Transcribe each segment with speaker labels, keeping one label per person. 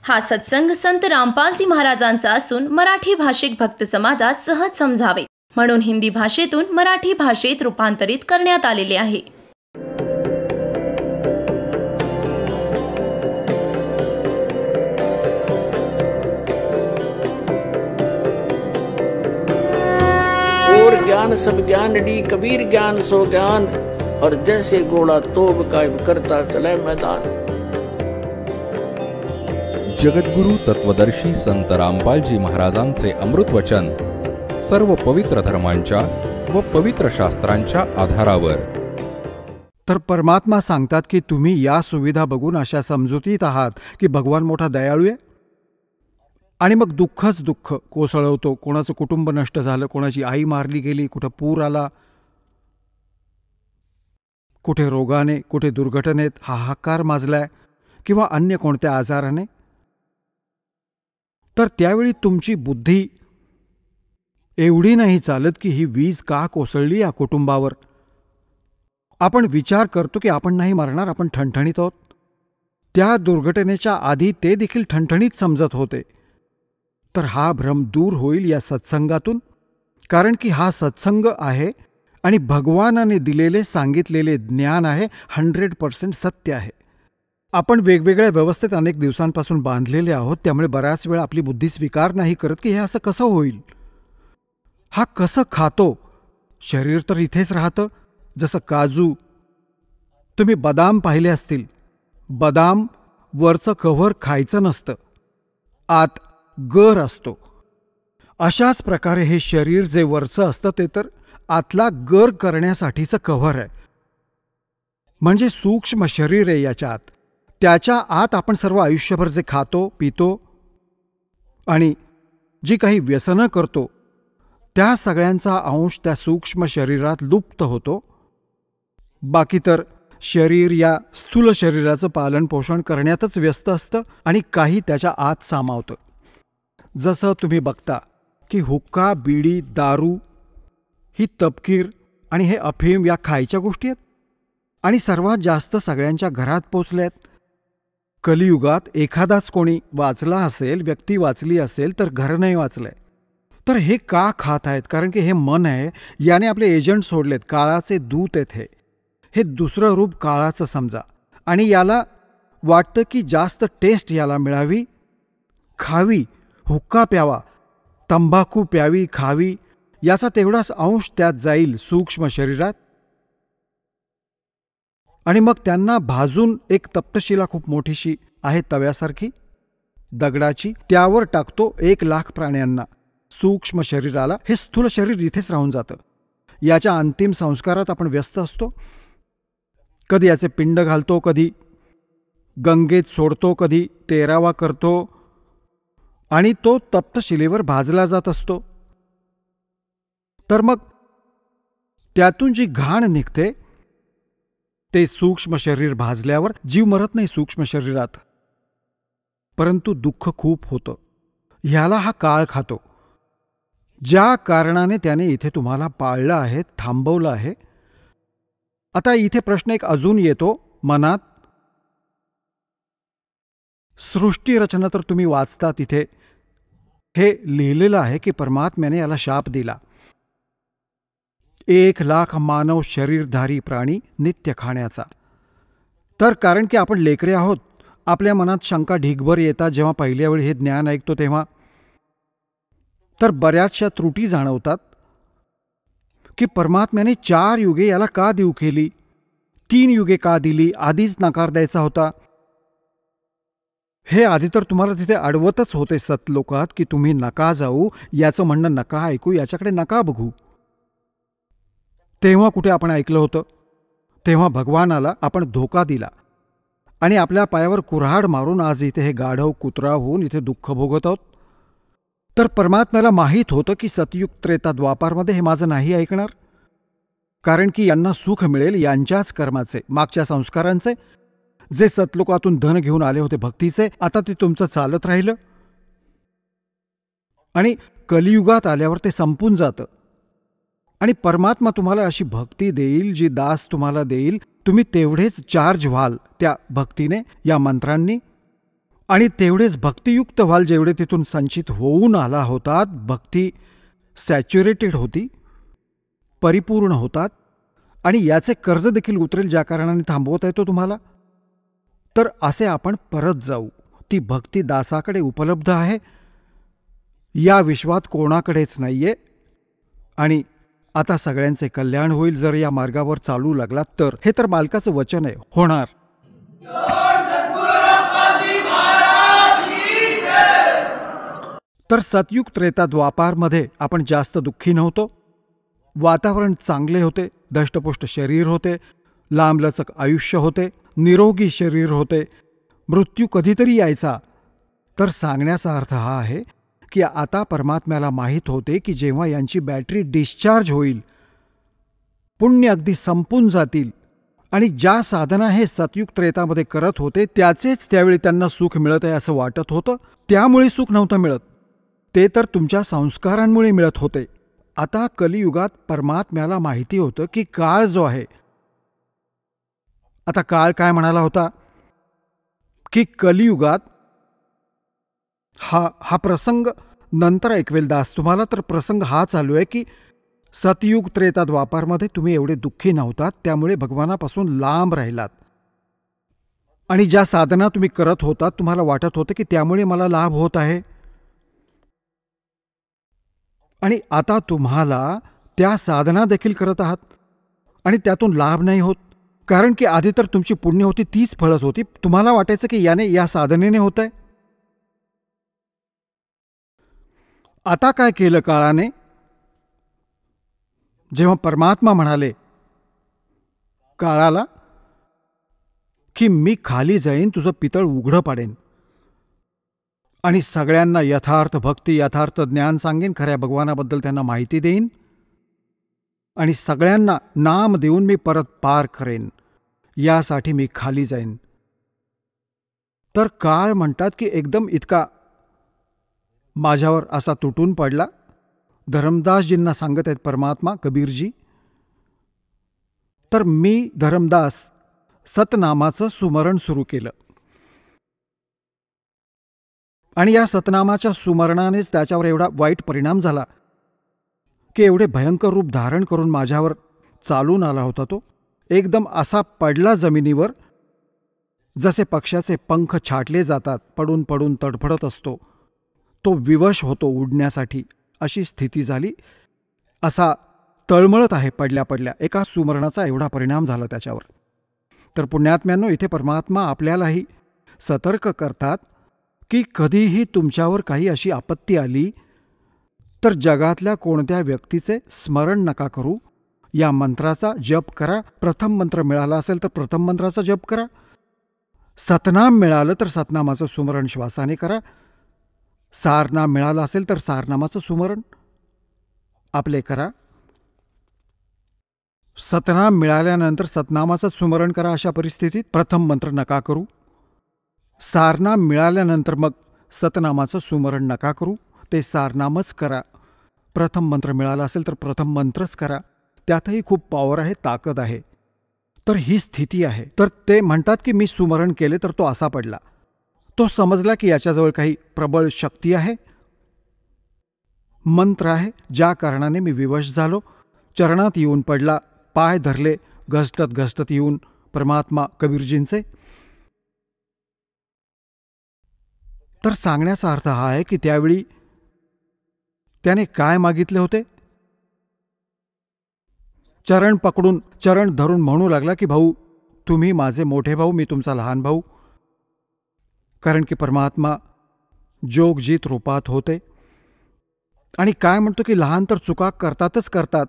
Speaker 1: हा सत्संग संत रामपालजी महाराजांचा असून मराठी भाषिक भक्त समाजास सहज समजावे म्हणून हिंदी भाषेतून मराठी भाषेत रूपांतरित करण्यात आलेले आहे.
Speaker 2: और ज्ञान सब ज्ञान डी कबीर ज्ञान सो ज्ञान और जैसे घोड़ा तोब कायम करता चले मैदान.
Speaker 3: जगद्गुरु तत्वदर्शी संत रामपालजी महाराजांचे अमृत वचन सर्व पवित्र धर्मांच्या व पवित्र शास्त्रांच्या आधारावर.
Speaker 4: तर परमात्मा सांगतात की तुम्ही या सुविधा बघून अशा समजुतीत आहात की भगवान मोठा दयाळू आहे आणि मग दुःखच दुःख कोसळवतो. कोणाचं कुटुंब नष्ट झालं, कोणाची आई मारली गेली, कुठं पूर आला, कुठे रोगाने, कुठे दुर्घटनेत हाहाकार माजलाय किंवा अन्य कोणत्या आजाराने. तर त्यावेळी तुमची बुद्धी एवढी नाही चालत की ही वीज का कोसळली या कुटुंबावर. आपण विचार करतो की आपण नाही मरणार, आपण ठणठणीत आहोत. त्या दुर्घटनेच्या आधी ते देखील ठणठणीत समजत होते. तर हा भ्रम दूर होईल या सत्संगातून, कारण की हा सत्संग आहे आणि भगवानाने दिलेले सांगितलेले ज्ञान आहे, 100% सत्य आहे. आपण वेगवेगळ्या व्यवस्थेत अनेक दिवसांपासून बांधलेले आहोत, त्यामुळे बऱ्याच वेळा आपली बुद्धी स्वीकार नाही करत की हे असं कसं होईल. हा कसं खातो. शरीर तर इथेच राहतं. जसं काजू, तुम्ही बदाम पाहिले असतील. बदाम वरचं कव्हर खायचं नसतं, आत गर असतो. अशाच प्रकारे हे शरीर जे वरचं असतं ते तर आतला गर करण्यासाठीचं कव्हर आहे. म्हणजे सूक्ष्म शरीर आहे याच्या आत. त्याच्या आत आपण सर्व आयुष्यभर जे खातो पितो आणि जी काही व्यसनं करतो त्या सगळ्यांचा अंश त्या सूक्ष्म शरीरात लुप्त होतो. बाकी तर शरीर या स्थूल शरीराचं पालन पोषण करण्यातच व्यस्त असतं आणि काही त्याच्या आत सामावतं. जसं तुम्ही बघता की हुक्का, बिडी, दारू ही तपकीर आणि हे अफीम या खायच्या गोष्टी आहेत आणि सर्वात जास्त सगळ्यांच्या घरात पोचल्यात. कलियुगात एखादाच कोणी वाचला असेल, व्यक्ती वाचली असेल तर घर नाही वाचलंय. तर हे का खात आहेत? कारण की हे मन आहे, याने आपले एजंट सोडलेत. काळाचे दूत आहेत हे दुसरं रूप काळाचं समजा. आणि याला वाटतं की जास्त टेस्ट याला मिळावी, खावी, हुक्का प्यावा, तंबाखू प्यावी, खावी, याचा तेवढाच अंश त्यात जाईल सूक्ष्म शरीरात. आणि मग त्यांना भाजून एक तप्तशिला खूप मोठीशी आहे तव्यासारखी दगडाची, त्यावर टाकतो 1,00,000 प्राण्यांना, सूक्ष्म शरीराला. हे स्थूल शरीर इथेच राहून जातं. याच्या अंतिम संस्कारात आपण व्यस्त असतो. कधी याचे पिंड घालतो, कधी गंगेत सोडतो, कधी 13वा करतो आणि तो तप्तशिलेवर भाजला जात असतो. तर मग त्यातून जी घाण निघते ते सूक्ष्म शरीर भाजल्यावर जीव मरत नाही सूक्ष्म शरीरात, परंतु दुःख खूप होतं. ह्याला हा काळ खातो. ज्या कारणाने त्याने इथे तुम्हाला पाळलं आहे, थांबवलं आहे. आता इथे प्रश्न एक अजून येतो मनात. सृष्टीरचना तर तुम्ही वाचता, तिथे हे लिहिलेलं आहे की परमात्म्याने याला शाप दिला. 1,00,000 मानव शरीरधारी प्राणी नित्य खाण्याचा. तर कारण की आपण लेकरे आहोत, आपल्या मनात शंका ढिगभर येतात जेव्हा पहिल्या वेळी हे ज्ञान ऐकतो तेव्हा. तर बऱ्याचशा त्रुटी जाणवतात की परमात्म्याने 4 युगे याला का देऊ केली, 3 युगे का दिली, आधीच नकार द्यायचा होता. हे आधी तर तुम्हाला तिथे अडवतच होते सतलोकात की तुम्ही नका जाऊ, याचं म्हणणं नका ऐकू, याच्याकडे नका बघू. तेव्हा कुठे आपण ऐकलं होतं? तेव्हा भगवानाला आपण धोका दिला आणि आपल्या पायावर कुऱ्हाड मारून आज इथे हे गाढव कुत्रा होऊन इथे दुःख भोगत आहोत. तर परमात्म्याला माहीत होतं की सतयुग त्रेता द्वापारमध्ये हे माझं नाही ऐकणार, कारण की यांना सुख मिळेल यांच्याच कर्माचे, मागच्या संस्कारांचे. जे सतलोकातून धन घेऊन आले होते भक्तीचे, आता ते तुमचं चालत राहिलं आणि कलियुगात आल्यावर ते संपून जातं. आणि परमात्मा तुम्हाला अशी भक्ती देईल जी दास तुम्हाला देईल, तुम्ही तेवढेच चार्ज व्हाल त्या भक्तीने, या मंत्रांनी. आणि तेवढेच भक्तियुक्त व्हाल जेवढे तिथून संचित होऊन आला होतात. भक्ती सॅच्युरेटेड होती, परिपूर्ण होतात. आणि याचे कर्ज देखील उतरेल ज्या कारणाने थांबवता येतो तुम्हाला. तर असे आपण परत जाऊ. ती भक्ती दासाकडे उपलब्ध आहे, या विश्वात कोणाकडेच नाहीये. आणि आता सगळ्यांचे कल्याण होईल जर या मार्गावर चालू लागलात तर. हे तर मालकाचं वचन आहे, होणार. तर सतयुग त्रेता द्वापारमध्ये आपण जास्त दुःखी नव्हतो. वातावरण चांगले होते, दष्टपुष्ट शरीर होते, लांबलचक आयुष्य होते, निरोगी शरीर होते. मृत्यू कधीतरी यायचा. तर सांगण्याचा अर्थ हा आहे की आता परमात्म्याला माहीत होते की जेव्हा यांची बॅटरी डिस्चार्ज होईल, पुण्य अगदी संपून जातील, आणि ज्या साधना हे सतयुग त्रेतामध्ये करत होते त्याचेच त्यावेळी त्यांना सुख मिळत आहे असं वाटत होतं. त्यामुळे सुख नव्हतं मिळत, ते तर तुमच्या संस्कारांमुळे मिळत होते. आता कलियुगात परमात्म्याला माहिती होतं की काळ जो आहे, आता काळ काय म्हणाला होता की कलियुगात हा प्रसंग नंतर ऐकवेल दास तुम्हाला. तर प्रसंग हा चालू आहे की सतयुग त्रेता द्वापारमध्ये तुम्ही एवढे दुःखी नव्हतात, त्यामुळे भगवानापासून लांब राहिलात. आणि ज्या साधना तुम्ही करत होतात तुम्हाला वाटत होतं की त्यामुळे मला लाभ होत आहे. आणि आता तुम्हाला त्या साधना देखील करत आहात आणि त्यातून लाभ नाही होत. कारण की आधी तर तुमची पुण्य होती तीच फळत होती. तुम्हाला वाटायचं की या साधनेने होत आहे. आता काय केलं काळाने, जेव्हा परमात्मा म्हणाले काळाला की मी खाली जाईन, तुझं पितळ उघडं पाडेन आणि सगळ्यांना यथार्थ भक्ती, यथार्थ ज्ञान सांगेन, खऱ्या भगवानाबद्दल त्यांना माहिती देईन आणि सगळ्यांना नाम देऊन मी परत पार करेन, यासाठी मी खाली जाईन. तर काळ म्हणतात की एकदम इतका माझ्यावर असा तुटून पडला. धरमदासजींना सांगत आहेत परमात्मा, कबीरजी. तर मी धरमदास सतनामाचं सुमरण सुरू केलं आणि या सतनामाच्या सुमरणानेच त्याच्यावर एवढा वाईट परिणाम झाला की एवढे भयंकर रूप धारण करून माझ्यावर चालून आला होता तो. एकदम असा पडला जमिनीवर जसे पक्ष्याचे पंख छाटले जातात, पडून पडून तडफडत असतो, तो विवश होतो उडण्यासाठी, अशी स्थिती झाली. असा तळमळत आहे पडल्या पडल्या. एका सुमरणाचा एवढा परिणाम झाला त्याच्यावर. तर पुण्यात्म्यांनो, इथे परमात्मा आपल्यालाही सतर्क करतात की कधीही तुमच्यावर काही अशी आपत्ती आली तर जगातल्या कोणत्या व्यक्तीचे स्मरण नका करू. या मंत्राचा जप करा. प्रथम मंत्र मिळाला असेल तर प्रथम मंत्राचा जप करा. सतनाम मिळालं तर सतनामाचं सुमरण श्वासाने करा. सारनाम मिळालं असेल तर सारनामाचं सुमरण आपले करा. सतनाम मिळाल्यानंतर सतनामाचं सुमरण करा. अशा परिस्थितीत प्रथम मंत्र नका करू. सारनाम मिळाल्यानंतर मग सतनामाचं सुमरण नका करू, ते सारनामच करा. प्रथम मंत्र मिळाला असेल तर प्रथम मंत्रच करा. त्यातही खूप पॉवर आहे, ताकद आहे. तर ही स्थिती आहे. तर ते म्हणतात की मी सुमरण केले तर तो असा पडला. तो समजला की याच्याजवळ काही प्रबळ शक्ती आहे, मंत्र आहे, ज्या कारणाने मी विवश झालो. चरणात येऊन पडला, पाय धरले, घसटत घसटत येऊन परमात्मा कबीरजींचे. तर सांगण्याचा अर्थ हा आहे की त्यावेळी त्याने काय मागितले होते. चरण पकडून, चरण धरून म्हणू लागला की भाऊ, तुम्ही माझे मोठे भाऊ, मी तुमचा लहान भाऊ. कारण की परमात्मा जोगजीत रूपात होते. आणि काय म्हणतो की लहान तर चुका करतातच करतात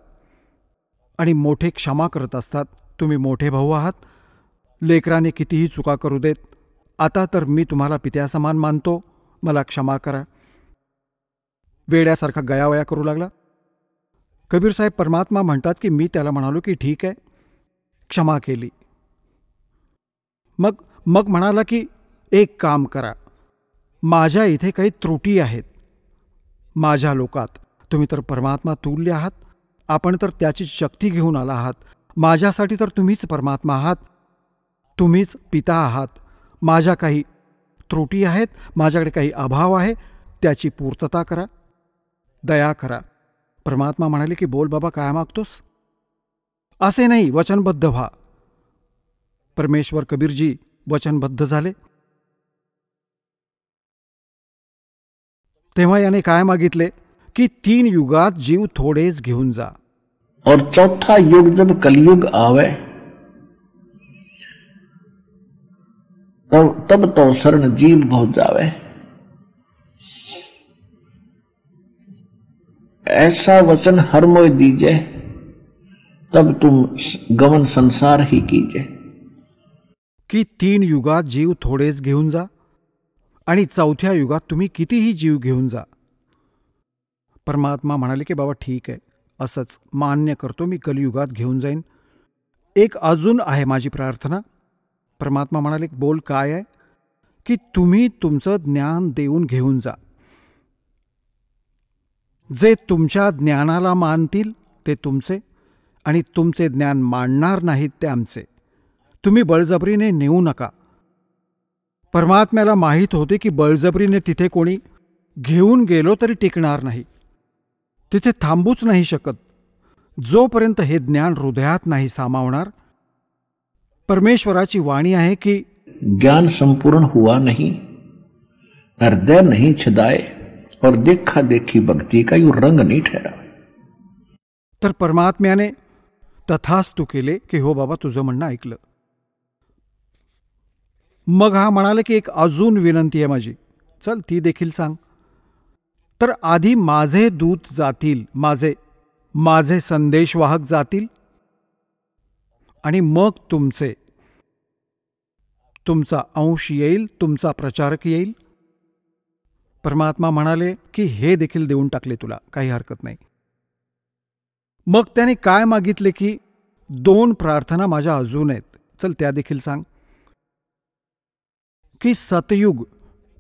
Speaker 4: आणि मोठे क्षमा करत असतात. तुम्ही मोठे भाऊ आहात, लेकराने कितीही चुका करू देत, आता तर मी तुम्हाला पित्यासमान मानतो, मला क्षमा करा. वेड्यासारखा गयावया करू लागला. कबीर साहेब परमात्मा म्हणतात की मी त्याला म्हणालो की ठीक आहे, क्षमा केली. मग म्हणाला की एक काम करा, माझ्या इथे काही त्रुटी आहेत माझ्या लोकात. तुम्ही तर परमात्मा तुल्य आहात, आपण तर त्याची शक्ती घेऊन आला आहात. माझ्यासाठी तर तुम्हीच परमात्मा आहात, तुम्हीच पिता आहात. माझ्या काही त्रुटी आहेत, माझ्याकडे काही अभाव आहे, त्याची पूर्तता करा, दया करा. परमात्मा म्हणाले की बोल बाबा, काय मागतोस? असे नाही, वचनबद्ध व्हा. परमेश्वर कबीरजी वचनबद्ध झाले. तेव्हा याने काय मागितले की 3 युगात जीव थोडेच घेऊन जा.
Speaker 2: और चौथा युग जब कलयुग आवे तब तो शरण जीव बहुत जावे. ऐसा वचन हर मोय दीजे, तब तुम गमन संसार ही कीजे.
Speaker 4: की 3 युगात जीव थोडेच घेऊन जा आणि चौथ्या युगात तुम्ही कितीही जीव घेऊन जा. परमात्मा म्हणाले की बाबा ठीक आहे, असंच मान्य करतो, मी कलियुगात घेऊन जाईन. एक अजून आहे माझी प्रार्थना. परमात्मा म्हणाले बोल काय आहे? की तुम्ही तुमचं ज्ञान देऊन घेऊन जा. जे तुमच्या ज्ञानाला मानतील ते तुमचे, आणि तुमचे ज्ञान मानणार नाहीत ते आमचे. तुम्ही बळजबरीने नेऊ नका. परमात्म्याला माहीत होते की बळजबरीने तिथे कोणी घेऊन गेलो तरी टिकणार नाही, तिथे थांबूच नाही शकत जोपर्यंत हे ज्ञान हृदयात नाही सामावणार. परमेश्वराची वाणी आहे की
Speaker 2: ज्ञान संपूर्ण हुआ नहीं, हृदय नहीं छदाए, और देखा देखी भक्ति का यू रंग नहीं ठहरा.
Speaker 4: तर परमात्म्याने तथास्तु केले की हो बाबा, तुझं म्हणणं ऐकलं. मग हा म्हणाले की एक अजून विनंती आहे माझी, चल ती देखील सांग. तर आधी माझे दूत जातील, माझे संदेशवाहक जातील, आणि मग तुमचा अंश येईल, तुमचा प्रचारक येईल. परमात्मा म्हणाले की हे देखील देऊन टाकले तुला, काही हरकत नाही. मग त्याने काय मागितले की 2 प्रार्थना माझ्या अजून आहेत, चल त्या देखील सांग. की सतयुग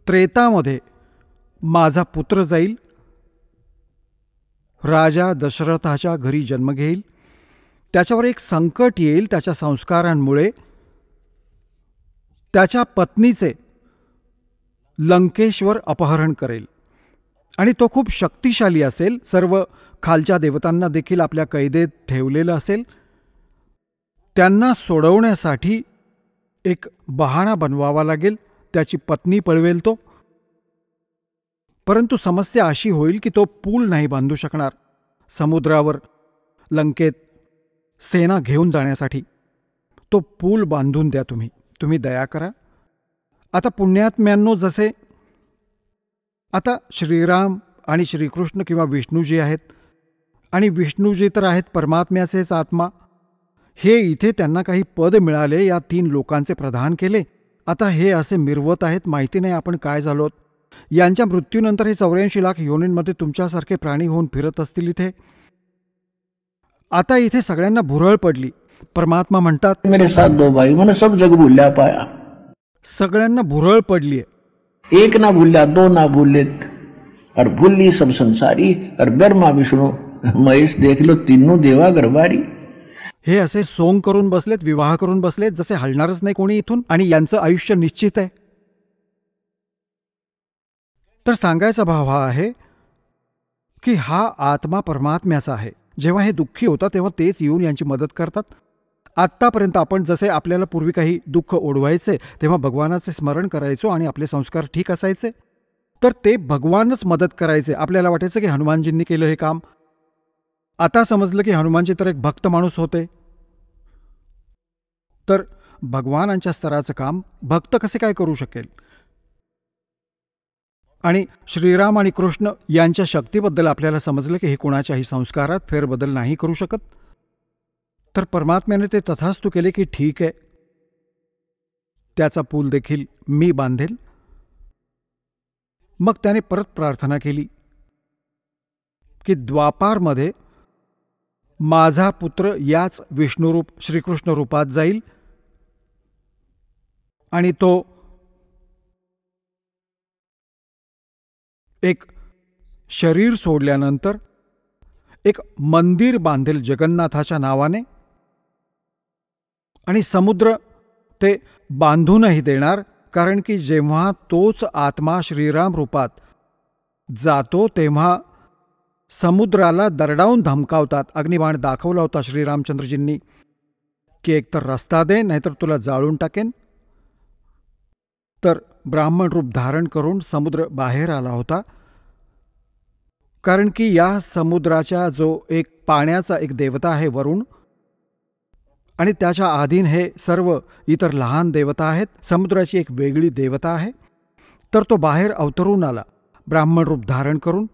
Speaker 4: त्रेतामध्ये माझा पुत्र जाईल, राजा दशरथाच्या घरी जन्म घेईल, त्याच्यावर एक संकट येईल, त्याच्या संस्कारांमुळे त्याच्या पत्नीचे लंकेश्वर अपहरण करेल, आणि तो खूप शक्तिशाली असेल, सर्व खालच्या देवतांना देखील आपल्या कैदेत ठेवलेलं असेल. त्यांना सोडवण्यासाठी एक बहाणा बनवावा लागेल, त्याची पत्नी पळवेल तो. परंतु समस्या अशी होईल की तो पूल नाही बांधू शकणार समुद्रावर लंकेत सेना घेऊन जाण्यासाठी. तो पूल बांधून द्या, तुम्ही दया करा. आता पुण्यात्म्यांनो, जसे आता श्रीराम आणि श्रीकृष्ण किंवा विष्णूजी आहेत, आणि विष्णूजी तर आहेत परमात्म्याचेच आत्मा, हे इथे त्यांना काही पद मिळाले, या 3 लोकांचे प्रधान केले. आता हे असे मिरवत आहेत, माहिती नाही आपण काय झालोत. यांच्या मृत्यूनंतर हे 84 लाख योनींमध्ये तुमच्यासारखे प्राणी होऊन फिरत असतील इथे. आता इथे सगळ्यांना भुरळ पडली. परमात्मा म्हणतात
Speaker 2: मेरे साथ 2 भाई, मैंने सब जग भूल्या पाया.
Speaker 4: सगळ्यांना भुरळ पडली आहे.
Speaker 2: एक ना भूल्या, 2 ना भूलेत, और भूली सब संसारी, और ब्रह्मा विष्णू महेश देख लो, तीनों देवा गरबारी.
Speaker 4: हे असे सोंग करून बसलेत, विवाह करून बसलेत, जसे हलणारच नाही कोणी इथून, आणि यांचं आयुष्य निश्चित आहे. तर सांगायचा भाव हा आहे की हा आत्मा परमात्म्याचा आहे. जेव्हा हे दुःखी होतात तेव्हा तेच येऊन यांची मदत करतात. आत्तापर्यंत आपण जसे आपल्याला पूर्वी काही दुःख ओढवायचे तेव्हा भगवानाचे स्मरण करायचो आणि आपले संस्कार ठीक असायचे, तर ते भगवानच मदत करायचे. आपल्याला वाटायचं की हनुमानजींनी केलं हे काम. आता समजलं की हनुमानजी तर एक भक्त माणूस होते, तर भगवानांच्या स्तराचं काम भक्त कसे काय करू शकेल. आणि श्रीराम आणि कृष्ण यांच्या शक्तीबद्दल आपल्याला समजलं की हे कोणाच्याही संस्कारात फेरबदल नाही करू शकत. तर परमात्म्याने ते तथास्तु केले की ठीक आहे, त्याचा पूल देखील मी बांधेल. मग त्याने परत प्रार्थना केली की द्वापारमध्ये माझा पुत्र याच विष्णुरूप श्रीकृष्ण रूपात जाईल, आणि तो एक शरीर सोडल्यानंतर एक मंदिर बांधेल जगन्नाथाच्या नावाने, आणि समुद्र ते बांधूनही देणार, कारण की जेव्हा तोच आत्मा श्रीराम रूपात जातो तेव्हा समुद्राला दरडावून धमकावतात. अग्निबाण दाखवला होता श्रीरामचंद्रजींनी की एकतर रस्ता दे नाहीतर तुला जाळून टाकेन. तर ब्राह्मण रूप धारण करून समुद्र बाहेर आला होता. कारण की या समुद्राच्या जो एक पाण्याचा एक देवता आहे वरुण, आणि त्याच्या अधीन हे सर्व इतर लहान देवता आहेत. समुद्राची एक वेगळी देवता आहे. तर तो बाहेर अवतरून आला ब्राह्मण रूप धारण करून.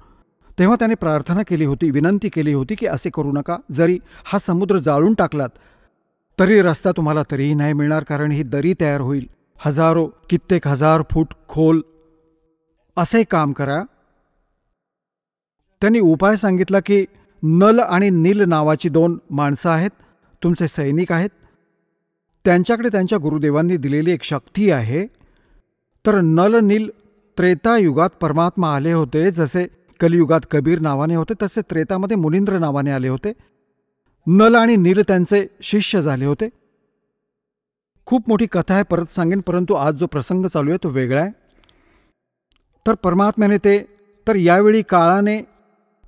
Speaker 4: तेव्हा त्याने प्रार्थना केली होती, विनंती केली होती की असे करू नका. जरी हा समुद्र जाळून टाकलात तरी रस्ता तुम्हाला तरीही नाही मिळणार, कारण ही दरी तयार होईल हजारो कित्येक हजार फूट खोल. असे काम करा. त्यांनी उपाय सांगितला की नल आणि नील नावाची 2 माणसं आहेत, तुमचे सैनिक आहेत. त्यांच्याकडे त्यांच्या गुरुदेवांनी दिलेली एक शक्ती आहे. तर नल नील त्रेतायुगात परमात्मा आले होते. जसे कलियुगात कबीर नावाने होते तसे त्रेतामध्ये मुनींद्र नावाने आले होते. नल आणि नील त्यांचे शिष्य झाले होते. खूप मोठी कथा आहे, परत सांगेन, परंतु आज जो प्रसंग चालू आहे तो वेगळा आहे. तर परमात्म्याने तर यावेळी काळाने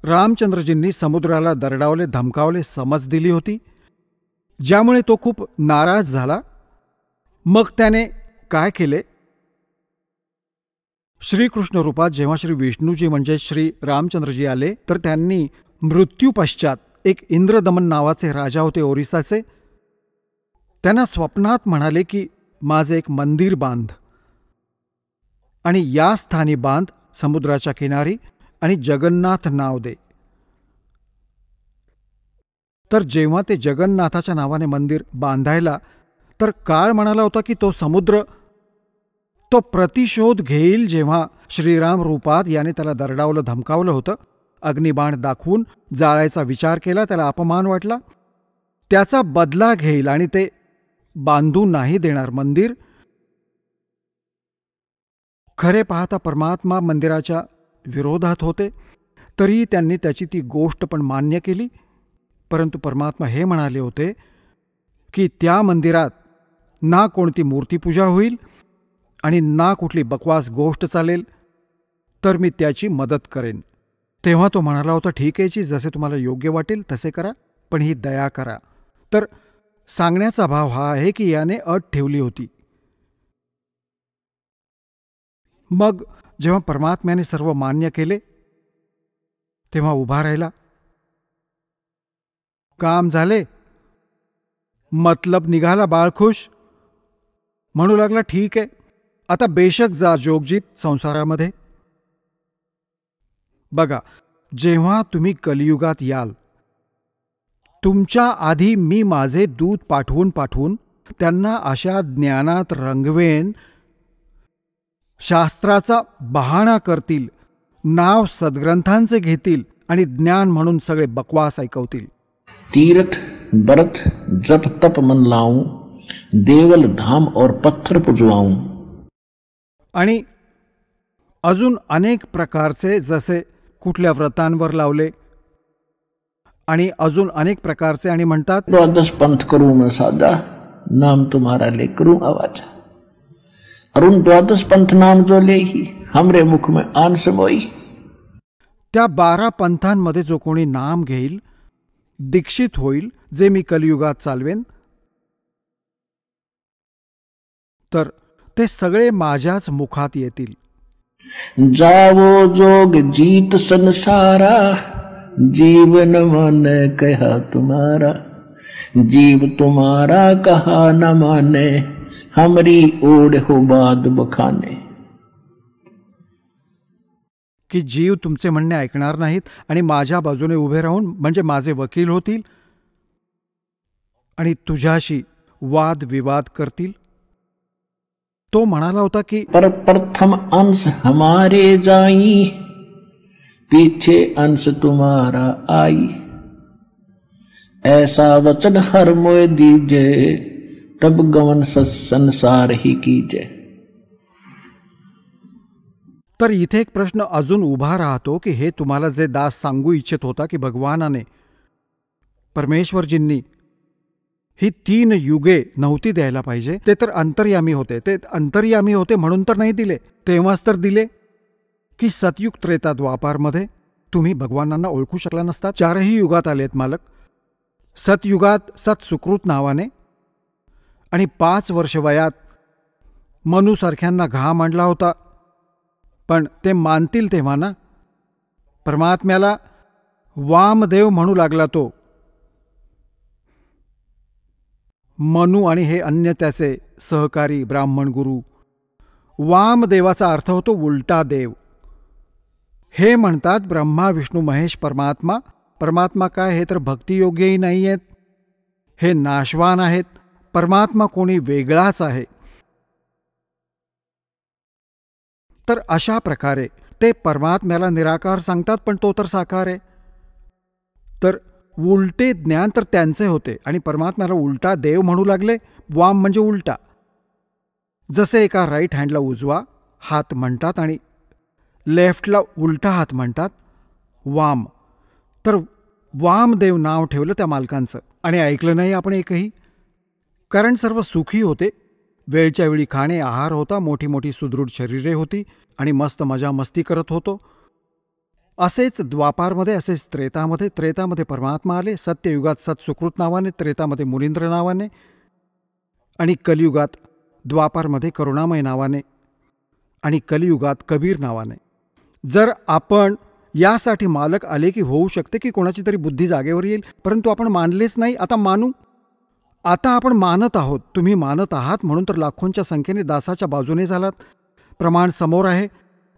Speaker 4: रामचंद्रजींनी समुद्राला दरडावले, धमकावले, समज दिली होती, ज्यामुळे तो खूप नाराज झाला. मग त्याने काय केले? श्रीकृष्ण रूपात जेव्हा श्री विष्णूजी म्हणजे श्री रामचंद्रजी आले तर त्यांनी मृत्यूपश्चात एक इंद्रदमन नावाचे राजा होते ओरिसाचे, त्यांना स्वप्नात म्हणाले की माझे एक मंदिर बांध आणि या स्थानी बांध समुद्राच्या किनारी आणि जगन्नाथ नाव दे. तर जेव्हा ते जगन्नाथाच्या नावाने मंदिर बांधायला, तर काळ म्हणाला होता की तो समुद्र तो प्रतिशोध घेईल. जेव्हा श्रीराम रूपात याने त्याला दरडावलं, धमकावलं होतं, अग्निबाण दाखवून जाळायचा विचार केला, त्याला अपमान वाटला, त्याचा बदला घेईल आणि ते बांधू नाही देणार मंदिर. खरे पाहता परमात्मा मंदिराच्या विरोधात होते, तरीही त्यांनी त्याची ती गोष्ट पण मान्य केली. परंतु परमात्मा हे म्हणाले होते की त्या मंदिरात ना कोणती मूर्तीपूजा होईल आणि ना कुठली बकवास गोष्ट चालेल, तर मी त्याची मदत करेन. तेव्हा तो म्हणाला होता, ठीक आहे जी, जसे तुम्हाला योग्य वाटेल तसे करा, पण ही दया करा. तर सांगण्याचा भाव हा आहे की याने अट ठेवली होती. मग जेव्हा परमात्म्याने सर्व मान्य केले तेव्हा उभा राहिला. काम झाले, मतलब निघाला, बाळखुश म्हणू लागला, ठीक आहे, आता बेशक जा जोगजीत संसारामध्ये. बघा, जेव्हा तुम्ही कलियुगात याल तुमच्या आधी मी माझे दूत पाठवून त्यांना अशा ज्ञानात रंगवेन, शास्त्राचा बहाणा करतील, नाव सद्ग्रंथांचे घेतील आणि ज्ञान म्हणून सगळे बकवास ऐकवतील.
Speaker 2: तीर्थ व्रत जप तप मन लाऊं, देवल धाम और पत्थर पुजवाऊं.
Speaker 4: आणि अजून अनेक प्रकारचे, जसे कुठल्या व्रतांवर लावले आणि अजून अनेक प्रकारचे, आणि म्हणतात
Speaker 2: द्वादश पंथ करूं मैं सादा, नाम तुम्हारा ले करूं आवाजा. अरुण द्वादश पंथ नाम जो ले ही, हमरे मुख में आन समोई.
Speaker 4: त्या 12 पंथांमध्ये जो कोणी नाम घेईल, दीक्षित होईल, जे मी कलियुगात चालवेन, तर ते सगळे माझ्याच मुखात येतील.
Speaker 2: जावो जोग जीत संसारा, जीवन मन कहा तुम्हारा. जीव तुम्हारा कहा न माने, हमरी ओढ़ हो बाद बखाने.
Speaker 4: की जीव तुमचे म्हणणे ऐकणार नाहीत आणि माझ्या बाजूने उभे राहून म्हणजे माझे वकील होतील आणि तुझ्याशी वाद विवाद करतील. तो म्हणाला होता की
Speaker 2: पर प्रथम अंश हमारे जाई, पीछे अंश तुम्हारा आई. ऐसा वचन हर मोय दीजे, तब गमन संसार ही कीजे.
Speaker 4: तर इथे एक प्रश्न अजून उभा राहतो की हे तुम्हाला जे दास सांगू इच्छित होता की भगवानाने, परमेश्वरजींनी ही 3 युगे नव्हती द्यायला पाहिजे. ते तर अंतर्यामी होते. ते अंतर्यामी होते म्हणून तर नाही दिले. तेव्हाच तर दिले की सतयुग त्रेता द्वापारमध्ये तुम्ही भगवानांना ओळखू शकला नसतात. 4ही युगात आलेत मालक. सतयुगात सतसुकृत नावाने आणि 5 वर्ष वयात मनूसारख्यांना घा मांडला होता. पण ते मानतील तेव्हा ना. परमात्म्याला वामदेव म्हणू लागला तो मनू आणि हे अन्य त्याचे सहकारी ब्राह्मण गुरु. वामदेवाचा अर्थ होतो उलटा देव. हे म्हणतात ब्रह्मा विष्णू महेश परमात्मा. परमात्मा काय हे तर भक्तियोग्यही नाही आहेत. हे नाशवान आहेत. परमात्मा कोणी वेगळाच आहे. तर अशा प्रकारे ते परमात्म्याला निराकार सांगतात, पण तो तर साकार आहे. तर उलटे ज्ञान तर त्यांचे होते आणि परमात्म्याला उलटा देव म्हणू लागले. वाम म्हणजे उलटा. जसे एका राईट हँडला उजवा हात म्हणतात आणि लेफ्टला उलटा हात म्हणतात, वाम. तर वामदेव नाव ठेवलं त्या मालकांचं आणि ऐकलं नाही आपण एकही. कारण सर्व सुखी होते. वेळच्या वेळी खाणे आहार होता, मोठी मोठी सुदृढ शरीरे होती आणि मस्त मजा मस्ती करत होतो. असेच द्वापारमध्ये, असेच त्रेतामध्ये. त्रेतामध्ये परमात्मा आले. सत्ययुगात सतसुकृत नावाने, त्रेतामध्ये मुनींद्र नावाने आणि कलियुगात द्वापारमध्ये करुणामय नावाने आणि कलियुगात कबीर नावाने. जर आपण यासाठी मालक आले की होऊ शकते की कोणाची तरी बुद्धी जागेवर येईल, परंतु आपण मानलेच नाही. आता मानू. आता आपण मानत आहोत. तुम्ही मानत आहात म्हणून तर लाखोंच्या संख्येने दासाच्या बाजूने झालात. प्रमाण समोर आहे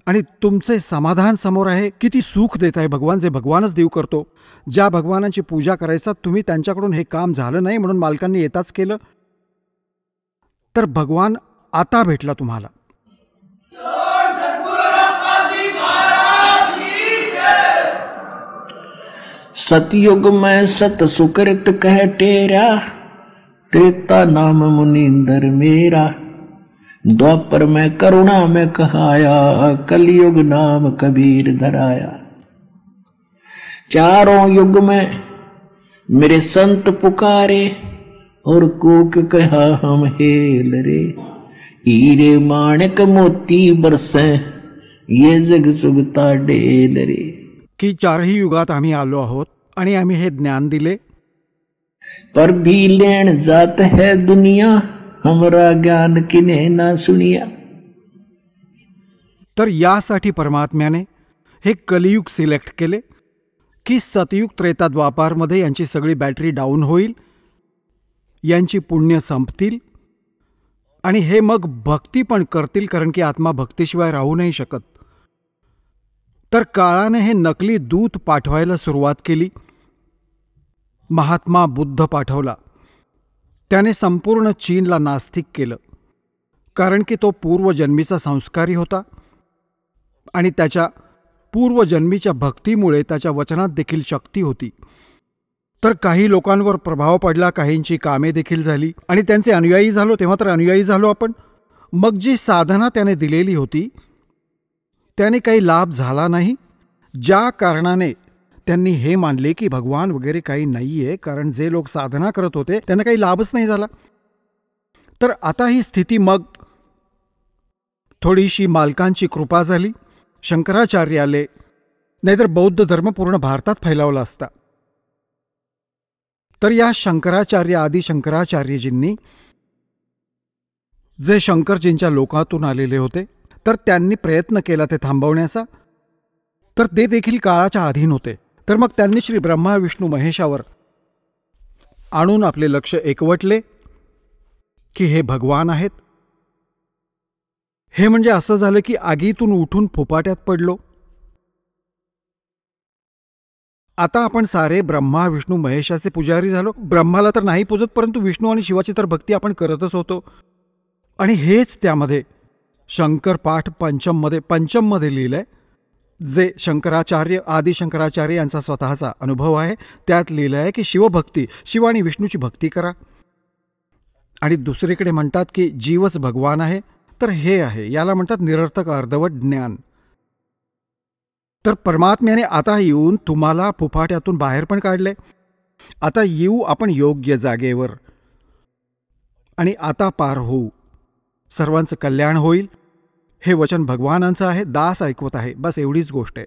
Speaker 4: आणि तुमचे समाधान समोर आहे. किती सुख देत आहे भगवान, जे भगवानच देव करतो. ज्या भगवानांची पूजा करायचा तुम्ही त्यांच्याकडून हे काम झालं नाही म्हणून मालकांनी येताच केलं. तर भगवान आता भेटला तुम्हाला.
Speaker 2: सतयुग में सत सुकृत कह टेरा, त्रेता नाम मुनींदर मेरा, द्वापर में करुणा में कहाया, कलयुग नाम कबीर धराया। चारों युग में मेरे संत पुकारे, और कोक कहा हम हेल रे, हीरे माणिक मोती बरसे, ये जग सुगता डेल रे.
Speaker 4: की 4ही युगात आम्ही आलो आहोत आणि आम्ही हे ज्ञान दिले.
Speaker 2: पर भी लेन जात है दुनिया, हमरा ज्ञान किने ना सुनिया.
Speaker 4: तर यासाठी परमात्म्याने हे कलियुग सिलेक्ट केले की सतयुग त्रेता द्वापारमध्ये यांची सगळी बॅटरी डाऊन होईल, यांची पुण्य संपतील आणि हे मग भक्ती पण करतील, कारण की आत्मा भक्तीशिवाय राहू नाही शकत. तर काळाने हे नकली दूत पाठवायला सुरुवात केली. महात्मा बुद्ध पाठवला. त्याने संपूर्ण चीनला नास्तिक केलं, कारण की तो पूर्वजन्मीचा संस्कारी होता आणि त्याच्या पूर्वजन्मीच्या भक्तीमुळे त्याच्या वचनात देखील शक्ती होती. तर काही लोकांवर प्रभाव पडला, काहींची कामे देखील झाली आणि त्यांचे अनुयायी झालो. तेव्हा तर अनुयायी झालो आपण. मग जी साधना त्याने दिलेली होती त्याने काही लाभ झाला नाही, ज्या कारणाने त्यांनी हे मानले की भगवान वगैरे काही नाही आहे, कारण जे लोक साधना करत होते त्यांना काही लाभच नाही झाला. तर आता ही स्थिती मग थोडीशी मालकांची कृपा झाली. शंकराचार्य आले, नाहीतर बौद्ध धर्म पूर्ण भारतात फैलावला असता. तर या शंकराचार्य आदी शंकराचार्यजींनी, जे शंकरजींच्या लोकातून आलेले होते, तर त्यांनी प्रयत्न केला ते थांबवण्याचा. तर ते देखील काळाच्या अधीन होते. तर मग त्यांनी श्री ब्रह्मा विष्णू महेशावर आणून आपले लक्ष एकवटले की हे भगवान आहेत. हे म्हणजे असं झालं की आगीतून उठून फुपाट्यात पडलो. आता आपण सारे ब्रह्मा विष्णू महेशाचे पुजारी झालो. ब्रह्माला तर नाही पूजत, परंतु विष्णू आणि शिवाची तर भक्ती आपण करतच होतो. आणि हेच त्यामध्ये शंकर पाठ पंचममध्ये लिहिलंय, जे शंकराचार्य आदी शंकराचार्य यांचा स्वतःचा अनुभव आहे. त्यात लिहिलं आहे की शिवभक्ती, शिव आणि विष्णूची भक्ती करा. आणि दुसरीकडे म्हणतात की जीवच भगवान आहे. तर हे आहे, याला म्हणतात निरर्थक अर्धवट ज्ञान. तर परमात्म्याने आता येऊन तुम्हाला फुफाट्यातून बाहेर पण काढले. आता येऊ आपण योग्य जागेवर. आणि आता पार होऊ, सर्वांचं कल्याण होईल. हे वचन भगवानांचं आहे, दास ऐकवत आहे. बस एवढीच गोष्ट आहे.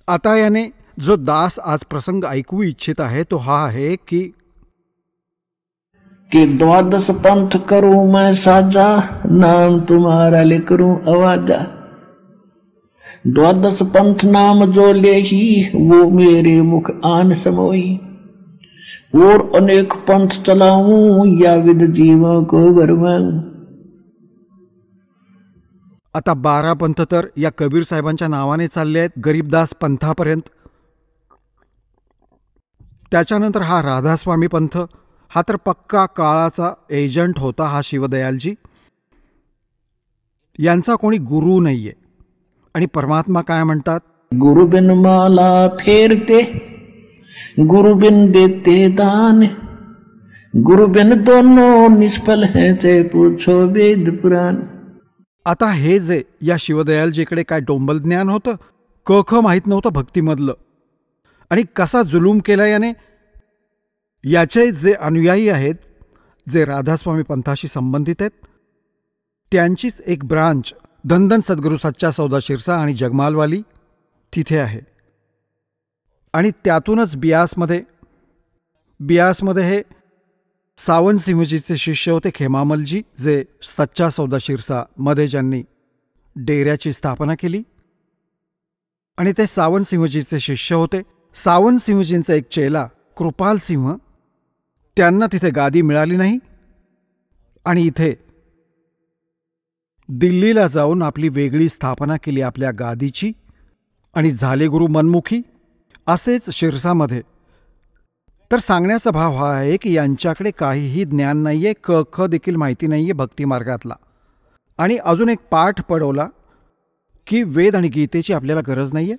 Speaker 4: आता याने जो दास आज प्रसंग ऐकू इच्छित आहे तो हा आहे की
Speaker 2: द्वादश पंथ करूं मैं साजा, नाम तुम्हारा ले करूं आवाजा. द्वादश पंथ नाम जो ले ही, वो मेरे मुख आन समोई. और अनेक पंथ चलाऊं, या विद जीवों को बरवाऊं.
Speaker 4: आता 12 पंथ तर या कबीर साहेबांच्या नावाने चालले आहेत, गरीबदास पंथापर्यंत. त्याच्यानंतर हा राधास्वामी पंथ, हा तर पक्का काळाचा एजंट होता. हा शिवदयालजी यांचा कोणी गुरु नाहीये. आणि परमात्मा काय म्हणतात,
Speaker 2: गुरु बिन माला फेरते, गुरु बिन देते दान, गुरु बिन दोनों निष्फल हैं, ते पूछो वेद पुराण.
Speaker 4: आता हे जे या शिवदयालजीकडे काय डोंबल ज्ञान होतं, क ख माहीत नव्हतं भक्तीमधलं, आणि कसा जुलूम केला याने. याचे जे अनुयायी आहेत, जे राधास्वामी पंथाशी संबंधित आहेत, त्यांचीच एक ब्रांच धनधन सद्गुरू सच्चा सौदा शिरसा आणि जगमालवाली तिथे आहे. आणि त्यातूनच बियासमध्ये हे सावंत सिंहजीचे शिष्य होते खेमामलजी, जे सच्चा सौदा शिरसा मध्ये ज्यांनी डेऱ्याची स्थापना केली. आणि ते सावंत सिंहजीचे शिष्य होते. सावंत सिंहजींचा एक चेला कृपाल सिंह, त्यांना तिथे गादी मिळाली नाही आणि इथे दिल्लीला जाऊन आपली वेगळी स्थापना केली आपल्या गादीची आणि झाले गुरु मनमुखी. असेच शिरसामध्ये. तर सांगण्याचा भाव हा आहे की यांच्याकडे काहीही ज्ञान नाहीये, क ख देखील माहिती नाहीये भक्तिमार्गातला. आणि अजून एक पाठ पडवला की वेद आणि गीतेची आपल्याला गरज नाहीये.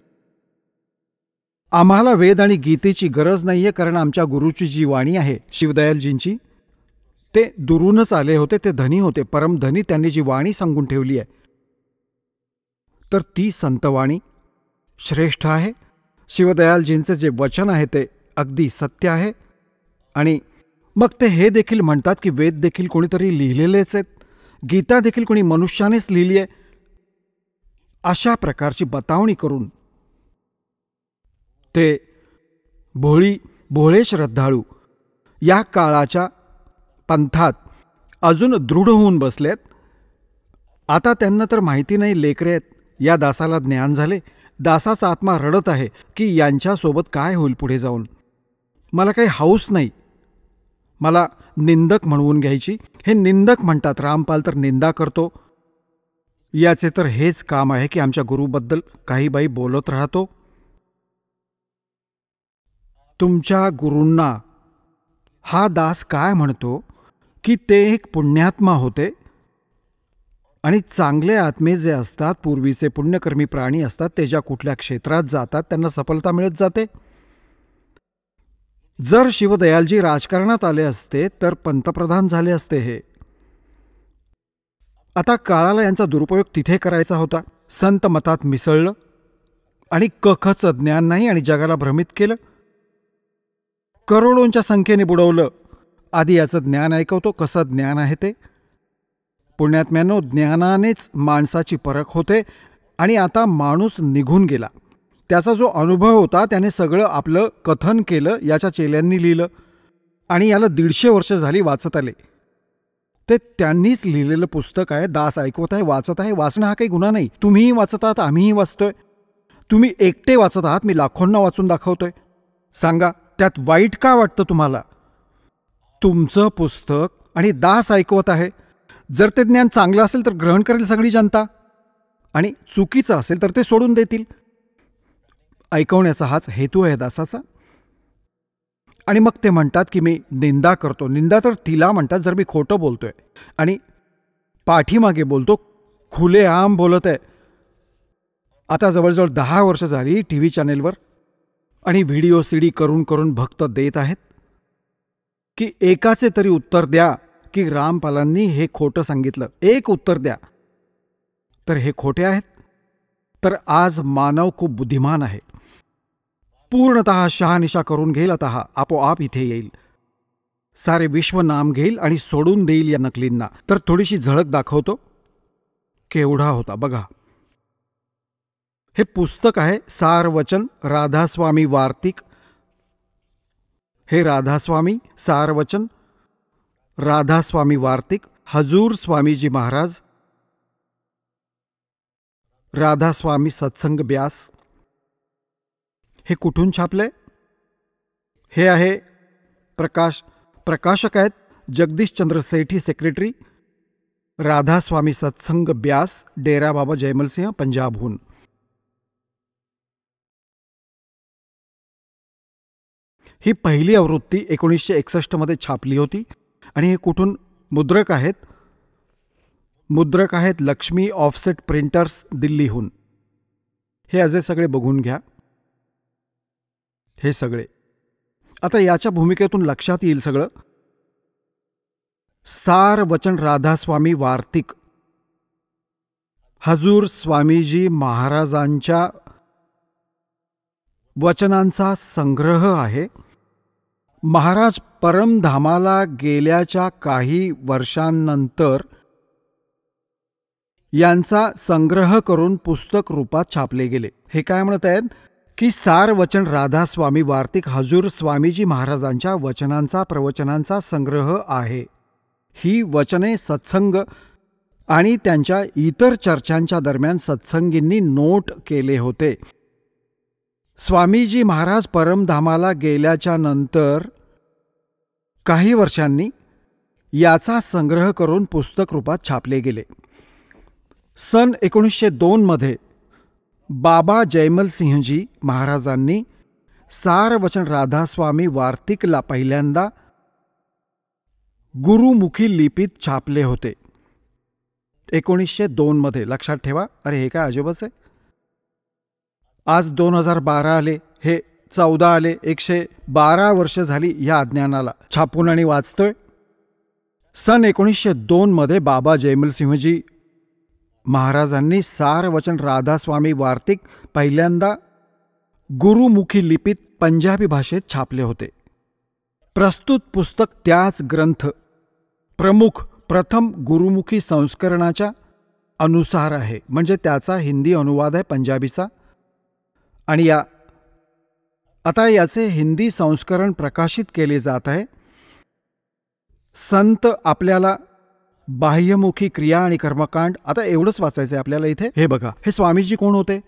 Speaker 4: आम्हाला वेद आणि गीतेची गरज नाहीये, कारण आमच्या गुरुची जी वाणी आहे शिवदयालजींची, ते दुरूनच आले होते, ते धनी होते, परमधनी. त्यांनी जी वाणी सांगून ठेवली आहे, तर ती संतवाणी श्रेष्ठ आहे. शिवदयालजींचे जे वचन आहे ते अगदी सत्य आहे. आणि मग ते हे देखील म्हणतात की वेद देखील कोणीतरी लिहिलेलेच आहेत, गीता देखील कोणी मनुष्यानेच लिहिली आहे. अशा प्रकारची बतावणी करून ते भोळे श्रद्धाळू या काळाच्या पंथात अजून दृढ होऊन बसलेत. आता त्यांना तर माहिती नाही लेकरे आहेत, या दासाला ज्ञान झाले. दासाचा आत्मा रडत आहे की यांच्यासोबत काय होईल पुढे जाऊन. मला काही हौस नाही मला निंदक म्हणवून घ्यायची. हे निंदक म्हणतात, रामपाल तर निंदा करतो. याचे तर हेच काम आहे की आमच्या गुरुबद्दल काही बाई बोलत राहतो. तुमच्या गुरूंना हा दास काय म्हणतो की ते एक पुण्यात्मा होते आणि चांगले आत्मे जे असतात, पूर्वीचे पुण्यकर्मी प्राणी असतात, ते ज्या कुठल्या क्षेत्रात जातात त्यांना सफलता मिळत जाते. जर शिवदयालजी राजकारणात आले असते तर पंतप्रधान झाले असते. हे आता काळाला यांचा दुरुपयोग तिथे करायचा होता. संत मतात मिसळलं आणि कखचं ज्ञान नाही आणि जगाला भ्रमित केलं. करोडोंच्या संख्येने बुडवलं. आधी याचं ज्ञान ऐकवतो, कसं ज्ञान आहे ते. पुण्यात्म्यानो, ज्ञानानेच माणसाची परख होते. आणि आता माणूस निघून गेला. त्याचा जो अनुभव होता त्याने सगळं आपलं कथन केलं, याच्या चेल्यांनी लिहिलं आणि याला 150 वर्ष झाली वाचत आले. ते त्यांनीच लिहिलेलं पुस्तक आहे. दास ऐकवत आहे, वाचत आहे. वाचणं हा काही गुन्हा नाही. तुम्हीही वाचत आहात, आम्हीही वाचतोय. तुम्ही एकटे वाचत आहात, मी लाखोंना वाचून दाखवतोय. सांगा त्यात वाईट का वाटतं तुम्हाला? तुमचं पुस्तक आणि दास ऐकवत आहे. जर ते ज्ञान चांगलं असेल तर ग्रहण करेल सगळी जनता, आणि चुकीचं असेल तर ते सोडून देतील. ऐकवण्याचा हाच हेतू आहे दासाचा. आणि मग ते म्हणतात की मी निंदा करतो. निंदा तर तिला म्हणतात जर मी खोटं बोलतोय आणि पाठीमागे बोलतो, खुलेआम बोलत आहे. आता जवळजवळ 10 वर्ष झाली TV चॅनेलवर आणि व्हिडिओ CD करून करून भक्त देत आहेत की एकाचे तरी उत्तर द्या की रामपालांनी हे खोटं सांगितलं. एक उत्तर द्या. तर हे खोटे आहेत. तर आज मानव खूप बुद्धिमान आहे. पूर्णतः शहानिशा करून घेईल. आता हा आपोआप इथे येईल. सारे विश्व नाम घेईल आणि सोडून देईल या नकलींना. तर थोडीशी झळक दाखवतो. केवढा होता बघा. हे पुस्तक आहे सारवचन राधास्वामी वार्तिक. हे राधास्वामी सारवचन राधास्वामी वार्तिक हजूर स्वामीजी महाराज राधास्वामी सत्संग ब्यास. हे कुठून छापलंय? हे आहे प्रकाशक आहेत जगदीशचंद्र सेठी, सेक्रेटरी, राधास्वामी सत्संग ब्यास, डेरा बाबा जयमलसिंह, पंजाबहून. ही पहिली आवृत्ती 1961 मध्ये छापली होती. आणि हे कुठून? मुद्रक आहेत लक्ष्मी ऑफसेट प्रिंटर्स, दिल्लीहून. हे असे सगळे बघून घ्या. हे सगळे आता याच्या भूमिकेतून लक्षात येईल सगळं. सारवचन राधास्वामी वार्तिक हजूर स्वामीजी महाराजांच्या वचनांचा संग्रह आहे. महाराज परमधामाला गेल्याच्या काही वर्षांनंतर यांचा संग्रह करून पुस्तक रूपात छापले गेले. हे काय म्हणत आहेत की सारवचन राधास्वामी वार्तिक हजूर स्वामीजी महाराजांच्या वचनांचा प्रवचनांचा संग्रह आहे. ही वचने सत्संग आणि त्यांच्या इतर चर्चांच्या दरम्यान सत्संगींनी नोट केले होते. स्वामीजी महाराज परमधामाला गेल्याच्या नंतर काही वर्षांनी याचा संग्रह करून पुस्तक रूपात छापले गेले. सन 1902 मध्ये बाबा जयमलसिंहजी महाराजांनी सारवचन राधास्वामी वार्तिकला पहिल्यांदा गुरुमुखी लिपीत छापले होते. 1902 मध्ये. लक्षात ठेवा. अरे हे काय अजबच आहे. आज 2012 आले, हे 14 आले, 112 वर्ष झाली या अज्ञानाला. छापून आणि वाचतोय. सन 1902 मध्ये बाबा जयमलसिंहजी महाराजांनी सारवचन राधास्वामी वार्तिक पहिल्यांदा गुरुमुखी लिपीत पंजाबी भाषेत छापले होते. प्रस्तुत पुस्तक त्याच ग्रंथ प्रथम गुरुमुखी संस्करणाच्या अनुसार आहे. म्हणजे त्याचा हिंदी अनुवाद आहे पंजाबीचा. आणि आता याचे हिंदी संस्करण प्रकाशित केले जात आहे. संत आपल्याला बाह्यमुखी क्रिया आणि कर्मकांड. आता एवढंच वाचायचं आहे आपल्याला इथे. हे बघा, हे स्वामीजी कोण होते?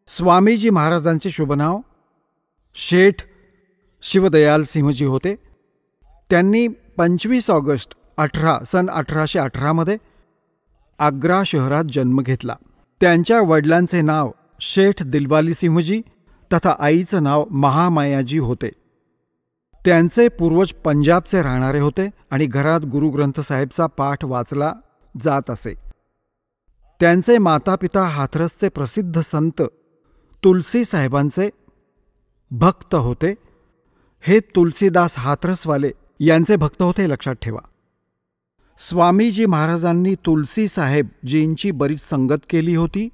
Speaker 4: स्वामीजी महाराजांचे शुभ नाव शेठ शिवदयाल सिंहजी होते. त्यांनी 25 ऑगस्ट सन 1818 मध्ये आग्रा शहरात जन्म घेतला. त्यांच्या वडिलांचे नाव शेठ दिलवाली सिंहजी तथा आईचं नाव महामायाजी होते. त्यांचे पूर्वज पंजाबचे राहणारे होते आणि घरात गुरुग्रंथ साहेबचा पाठ वाचला जात असे. त्यांचे मातापिता हाथरसचे प्रसिद्ध संत तुलसी साहेबांचे भक्त होते. हे तुलसीदास हाथरसवाले यांचे भक्त होते, लक्षात ठेवा. स्वामीजी महाराजांनी तुलसी साहेब जींची बरीच संगत केली होती.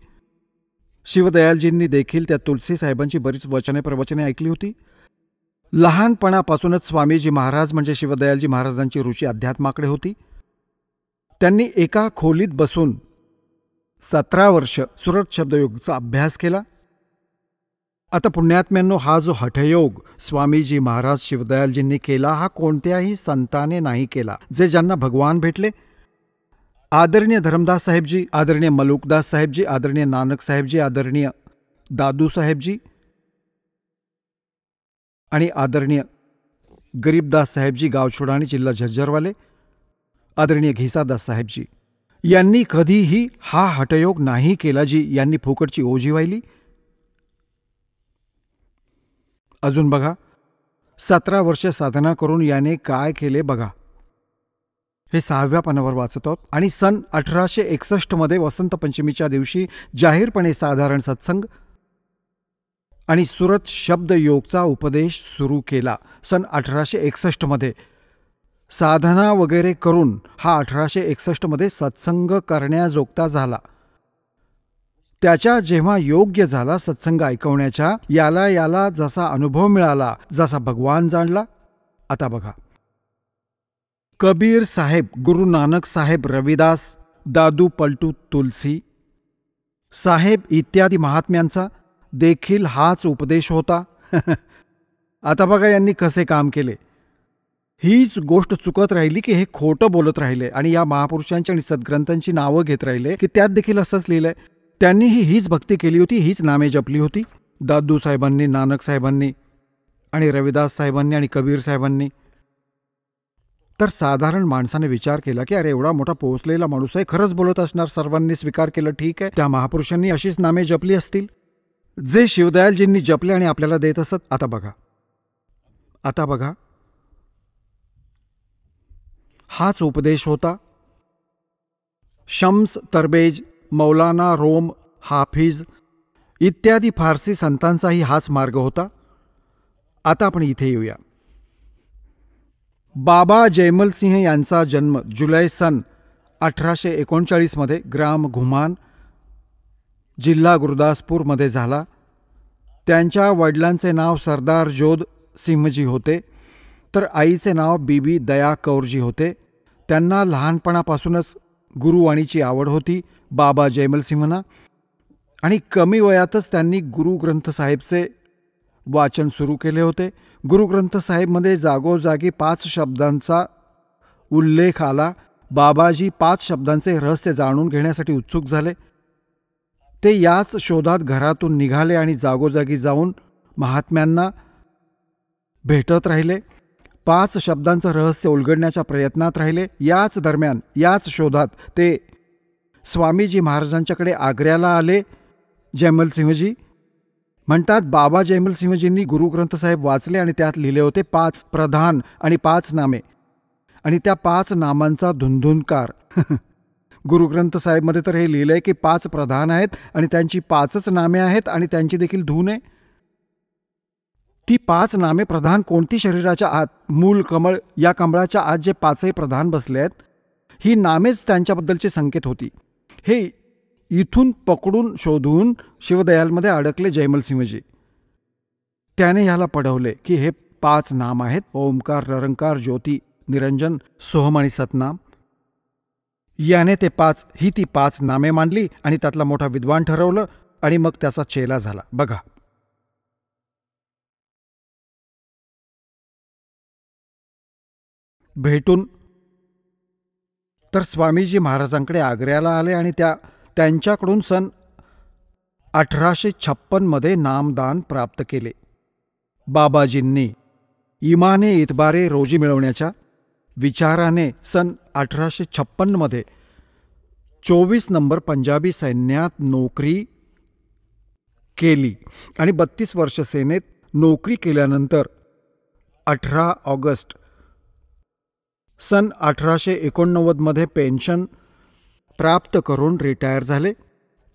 Speaker 4: शिवदयालजींनी देखील त्या तुलसी साहेबांची बरीच वचने प्रवचने ऐकली होती. लहानपणापासूनच स्वामीजी महाराज म्हणजे शिवदयालजी महाराजांची रुची अध्यात्माकडे होती. त्यांनी एका खोलीत बसून 17 वर्ष सुरत शब्दयोगचा अभ्यास केला. आता पुण्यात्म्यांनो, हा जो हठयोग स्वामीजी महाराज शिवदयालजींनी केला हा कोणत्याही संताने नाही केला. जे ज्यांना भगवान भेटले, आदरणीय धरमदास साहेबजी, आदरणीय मलुकदास साहेबजी, आदरणीय नानक साहेबजी, आदरणीय दादू साहेबजी आणि आदरणीय गरीबदास साहेबजी गावछोडाणी जिल्हा झज्जरवाले, आदरणीय घिसादास साहेबजी यांनी कधीही हा हठयोग नाही केला जी यांनी फुकटची ओझी वाहिली. अजून बघा, 17 वर्ष साधना करून याने काय केले बघा. हे 6व्या पानावर वाचत आहोत. आणि सन 1861 मध्ये वसंत पंचमीच्या दिवशी जाहीरपणे साधारण सत्संग आणि सुरत शब्दयोगचा उपदेश सुरू केला. सन 1861 मध्ये साधना वगैरे करून हा 1861 मध्ये सत्संग करण्याजोगता झाला. त्याच्या जेव्हा योग्य झाला सत्संग ऐकवण्याच्या, याला जसा अनुभव मिळाला, जसा भगवान जाणला. आता बघा, कबीर साहेब, गुरु नानक साहेब, रविदास, दादू पलटू तुलसी साहेब इत्यादी महात्म्यांचा देखील हाच उपदेश होता. आता बघा यांनी कसे काम केले. हीच गोष्ट चुकत राहिली की हे खोटं बोलत राहिले आणि या महापुरुषांची आणि सद्ग्रंथांची नावं घेत राहिले की त्यात देखील असंच लिहिलंय. त्यांनीही हीच भक्ती केली होती, हीच नामे जपली होती, दादू साहेबांनी, नानक साहेबांनी आणि रविदास साहेबांनी आणि कबीर साहेबांनी. तर साधारण माणसाने विचार केला की अरे एवढा मोठा पोहोचलेला माणूस आहे, खरंच बोलत असणार, सर्वांनी स्वीकार केलं, ठीक आहे, त्या महापुरुषांनी अशीच नामे जपली असतील जे शिवदयालजींनी जपले आणि आपल्याला देत असत. आता बघा हाच उपदेश होता. शम्स तरबेज, मौलाना रोम, हाफिज इत्यादी फारसी संतांचाही हाच मार्ग होता. आता आपण इथे येऊया. बाबा जयमल सिंह यांचा जन्म जुलै सन 1839 ग्राम घुमान, जिल्हा गुरदासपूरमध्ये झाला. त्यांच्या वडिलांचे नाव सरदार जोध सिंहजी होते, तर आईचे नाव बीबी दया कौरजी होते. त्यांना लहानपणापासूनच गुरुवाणीची आवड होती बाबा जयमल सिंहना, आणि कमी वयातच त्यांनी गुरु ग्रंथ साहेबचे वाचन सुरू केले होते. गुरु ग्रंथ साहेबमध्ये जागोजागी 5 शब्दांचा उल्लेख आला. बाबाजी 5 शब्दांचे रहस्य जाणून घेण्यासाठी उत्सुक झाले. ते याच शोधात घरातून निघाले आणि जागोजागी जाऊन महात्म्यांना भेटत राहिले. 5 शब्दांचं रहस्य उलगडण्याच्या प्रयत्नात राहिले. याच दरम्यान, याच शोधात ते स्वामीजी महाराजांच्याकडे आग्र्याला आले. जयमलसिंहजी म्हणतात, बाबा जयमलसिंहजींनी गुरुग्रंथ साहेब वाचले आणि त्यात लिहिले होते 5 प्रधान आणि 5 नामे, आणि त्या 5 नामांचा धुंधुनकार. गुरुग्रंथ साहेबमध्ये तर हे लिहिलंय की 5 प्रधान आहेत आणि त्यांची 5च नामे आहेत आणि त्यांची देखील धून आहे. ती 5 नामे प्रधान कोणती? शरीराच्या आत मूल कमळ, या कमळाच्या आत जे 5ही प्रधान बसले आहेत, ही नामेच त्यांच्याबद्दलचे संकेत होती. हे इथून पकडून शोधून शिवदयालमध्ये अडकले जयमलसिंहजी. त्याने ह्याला पढवले की हे 5 नाम आहेत: ओंकार, निरंकार, ज्योती, निरंजन, सोहम आणि सतनाम. याने ती 5 नामे मांडली आणि त्यातला मोठा विद्वान ठरवलं आणि मग त्याचा चेला झाला. बघा, भेटून तर स्वामीजी महाराजांकडे आग्र्याला आले आणि त्यांच्याकडून सन 1856 नामदान प्राप्त केले. बाबाजींनी इमाने इतबारे रोजी मिळवण्याच्या विचाराने सन 1856 24 नंबर पंजाबी सैन्यात नोकरी केली आणि 32 वर्ष सेनेत नोकरी केल्यानंतर 18 ऑगस्ट सन 1889 पेन्शन प्राप्त करून रिटायर झाले.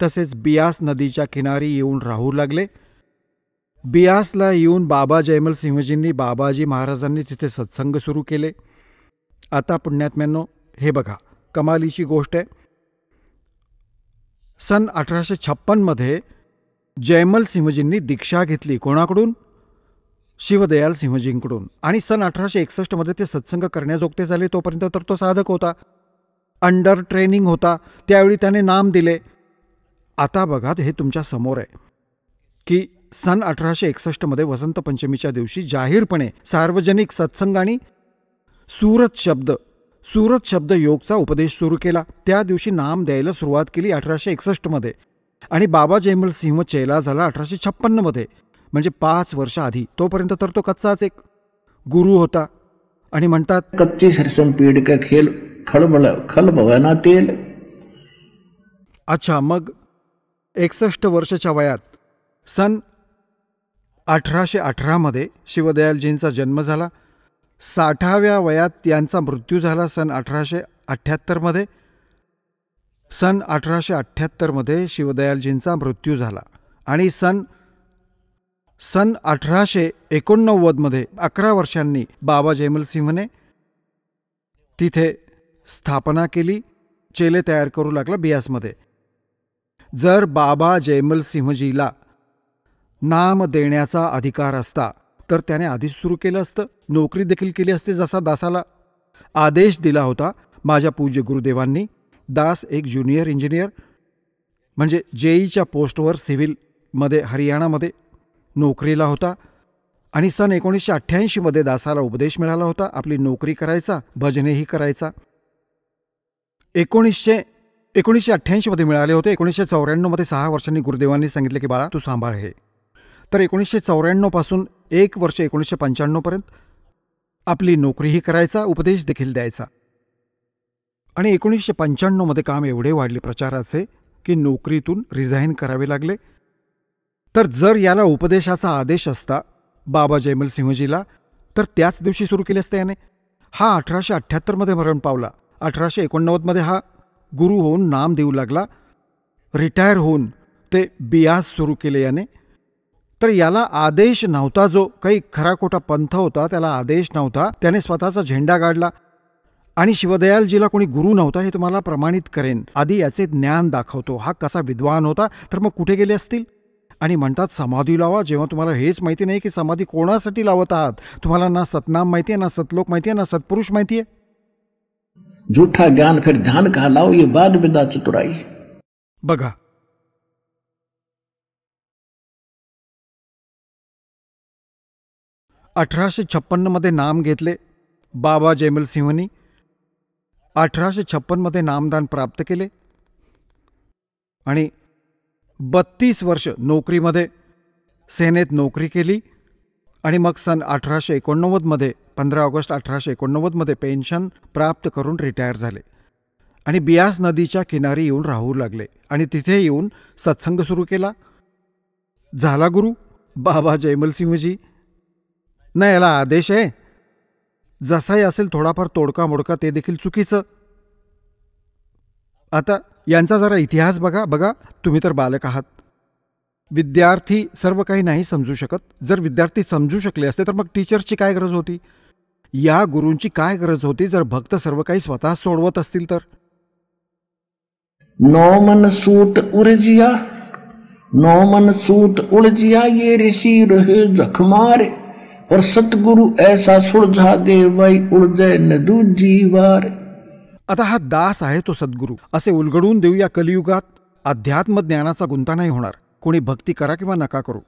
Speaker 4: तसेच बियास नदीच्या किनारी येऊन राहू लागले. बियासला येऊन बाबा जयमलसिंहजींनी, बाबाजी महाराजांनी तिथे सत्संग सुरू केले. आता पुण्यात्म्यांनो, हे बघा, कमालीची गोष्ट आहे. सन 1856 जयमलसिंहजींनी दीक्षा घेतली. कोणाकडून? शिवदयाल सिंहजींकडून. आणि सन 1861 ते सत्संग करण्याजोगते झाले. तोपर्यंत तर तो साधक होता, अंडर ट्रेनिंग होता. त्यावेळी त्याने नाम दिले. आता बघा, हे तुमच्या समोर आहे की सन 1861 वसंत पंचमीच्या दिवशी जाहीरपणे सार्वजनिक सत्संग आणि सूरत शब्द योगचा उपदेश सुरू केला. त्या दिवशी नाम द्यायला सुरुवात केली 1861 आणि बाबा जयमलसिंह चेला झाला 1856, म्हणजे 5 वर्ष आधी. तोपर्यंत तर तो कच्चाच एक गुरु होता. आणि म्हणतात,
Speaker 2: कच्ची सरसम पेड़ का खेल खल भवाना तेल.
Speaker 4: अच्छा, मग 61 वर्षाच्या वयात सन 1818 शिवदयालजींचा जन्म झाला. 60व्या वयात त्यांचा मृत्यू झाला सन 1878. सन 1878 शिवदयालजींचा मृत्यू झाला आणि सन 1889 11 वर्षांनी बाबा जयमलसिंहने तिथे स्थापना केली. चेले तयार करू लागला बियासमध्ये. जर बाबा जयमल सिंहजीला नाम देण्याचा अधिकार असता तर त्याने आधीच सुरू केलं असतं, नोकरी देखील केली असते. जसा दासाला आदेश दिला होता माझ्या पूज्य गुरुदेवांनी. दास एक ज्युनियर इंजिनियर म्हणजे जेईच्या पोस्टवर सिव्हिलमध्ये हरियाणामध्ये नोकरीला होता आणि सन 1988 दासाला उपदेश मिळाला होता आपली नोकरी करायचा, भजनेही करायचा. 1988 मिळाले होते. 1994 6 वर्षांनी गुरुदेवांनी सांगितले की बाळा तू सांभाळ हे. तर 1994 पासून 1 वर्ष 1995 आपली नोकरीही करायचा, उपदेश देखील द्यायचा. आणि 1995 काम एवढे वाढले प्रचाराचे की नोकरीतून रिझाईन करावे लागले. तर जर याला उपदेशाचा आदेश असता बाबा जयमल सिंहजीला तर त्याच दिवशी सुरू केले असते याने. हा 1878 मरण पावला. 1889 हा गुरु होऊन नाम देऊ लागला. रिटायर होऊन ते बियास सुरू केले याने. तर याला आदेश नव्हता. जो काही खरा खोटा पंथ होता त्याला आदेश नव्हता. त्याने स्वतःचा झेंडा काढला आणि शिवदयालजीला कोणी गुरु नव्हता हे तुम्हाला प्रमाणित करेन. आधी याचे ज्ञान दाखवतो. हा कसा विद्वान होता तर मग कुठे गेले असतील. आणि म्हणतात समाधी लावा, जेव्हा तुम्हाला हेच माहिती नाही की समाधी कोणासाठी लावत आहात. तुम्हाला ना सतनाम माहिती आहे, ना सतलोक माहिती आहे, ना सत्पुरुष माहिती आहे.
Speaker 2: झूठा ज्ञान फिर ध्यान कहा लाओ, ये बाद विदा चतुराई.
Speaker 4: बघा, मध्ये नाम घेतले बाबा जयमल सिंहनी. 1856 नामदान प्राप्त केले आणि 32 वर्ष नोकरीमध्ये सेनेत नोकरी केली. आणि मग सन 1889 15 ऑगस्ट 1889 पेन्शन प्राप्त करून रिटायर झाले आणि बियास नदीच्या किनारी येऊन राहू लागले आणि तिथे येऊन सत्संग सुरू केला. झाला गुरु बाबा जयमल सिंहजी. नाही, याला आदेश आहे. जसाही असेल थोडाफार तोडका मोडका ते देखील चुकीचं. आता यांचा जरा इतिहास बघा. तुम्ही तर बालक आहात. विद्यार्थी सर्व काही नाही समजू शकत. जर विद्यार्थी समजू शकले असते तर मग टीचरची काय गरज होती, या गुरूंची काय गरज होती जर भक्त सर्व काही स्वतः सोडवत असतील तर.
Speaker 2: नौमन सूत उलझिया ये ऋषि रहे जखमारे और सतगुरु ऐसा सुलझा दे वही उलझे न दूजी वार.
Speaker 4: आता हा दास आहे तो सद्गुरू. असे उलगडून देऊ या कलियुगात. अध्यात्म ज्ञानाचा गुंता नाही होणार. कोणी भक्ती करा किंवा नका करू.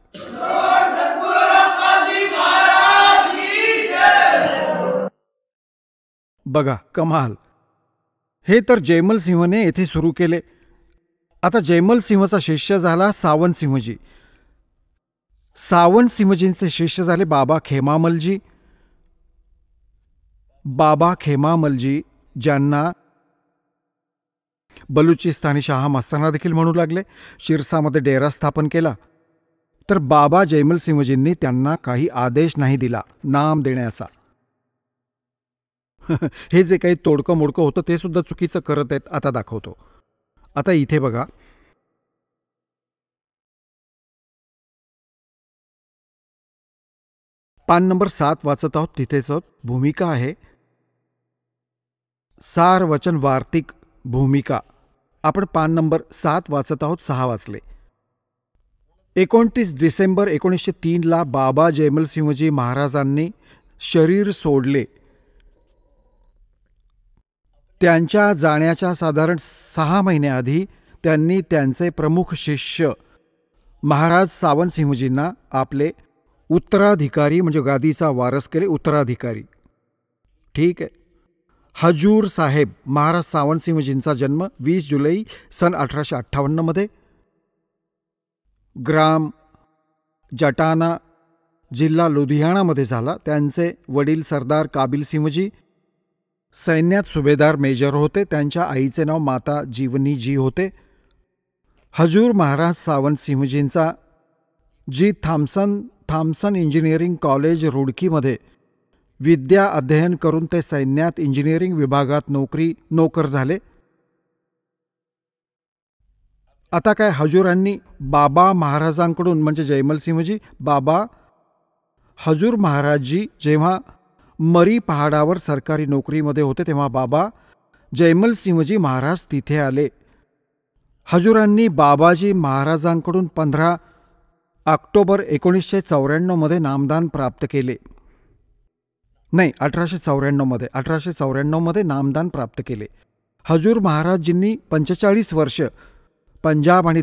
Speaker 4: बघा कमाल. हे तर जयमल सिंहने येथे सुरू केले. आता जयमल सिंहचा शिष्य झाला सावंत सिंहजी. सावंत सिंहजींचे शिष्य झाले बाबा खेमामलजी. बाबा खेमामलजी ज्यांना बलुचिस्तानी शाह मस्ताना देखील म्हणू लागले. शिरसामध्ये डेरा स्थापन केला. तर बाबा जयमल सिंहजींनी त्यांना काही आदेश नाही दिला नाम देण्याचा. हे जे काही तोडकं मोडकं होतं ते सुद्धा चुकीचं करत आहेत. आता दाखवतो. आता इथे बघा, पान नंबर 7 वाचत आहोत. तिथेच भूमिका आहे. सार वचन वार्तिक भूमिका. आपण पान नंबर 7 वाचत आहोत. 6 वाचले. 29 डिसेंबर 1903 बाबा जयमल सिंहजी महाराजांनी शरीर सोडले. त्यांच्या जाण्याच्या साधारण 6 महिन्याआधी त्यांनी त्यांचे प्रमुख शिष्य महाराज सावंत सिंहजींना आपले उत्तराधिकारी म्हणजे गादीचा वारस केले. उत्तराधिकारी ठीक आहे. हजूर साहेब महाराज सावंत सिंहजींचा जन्म 20 जुलै सन 1858 ग्राम जटाना जिल्हा लुधियाणामध्ये झाला. त्यांचे वडील सरदार काबिल सिंहजी सैन्यात सुभेदार मेजर होते. त्यांच्या आईचे नाव माता जीवनीजी होते. हजूर महाराज सावंत सिंहजींचा जी थॉम्सन इंजिनिअरिंग कॉलेज रुडकीमध्ये विद्या अध्ययन करून ते सैन्यात इंजिनिअरिंग विभागात नोकर झाले. आता काय हजूरांनी बाबा महाराजांकडून म्हणजे जयमल सिंहजी बाबा हजूर महाराजजी जेव्हा मरी पहाडावर सरकारी नोकरीमध्ये होते तेव्हा बाबा जयमल सिंहजी महाराज तिथे आले हजूरांनी बाबाजी महाराजांकडून 15 ऑक्टोबर 1994 नामदान प्राप्त केले. नाही, 1894 नामदान प्राप्त केले. हजूर महाराजजींनी 45 वर्ष पंजाब आणि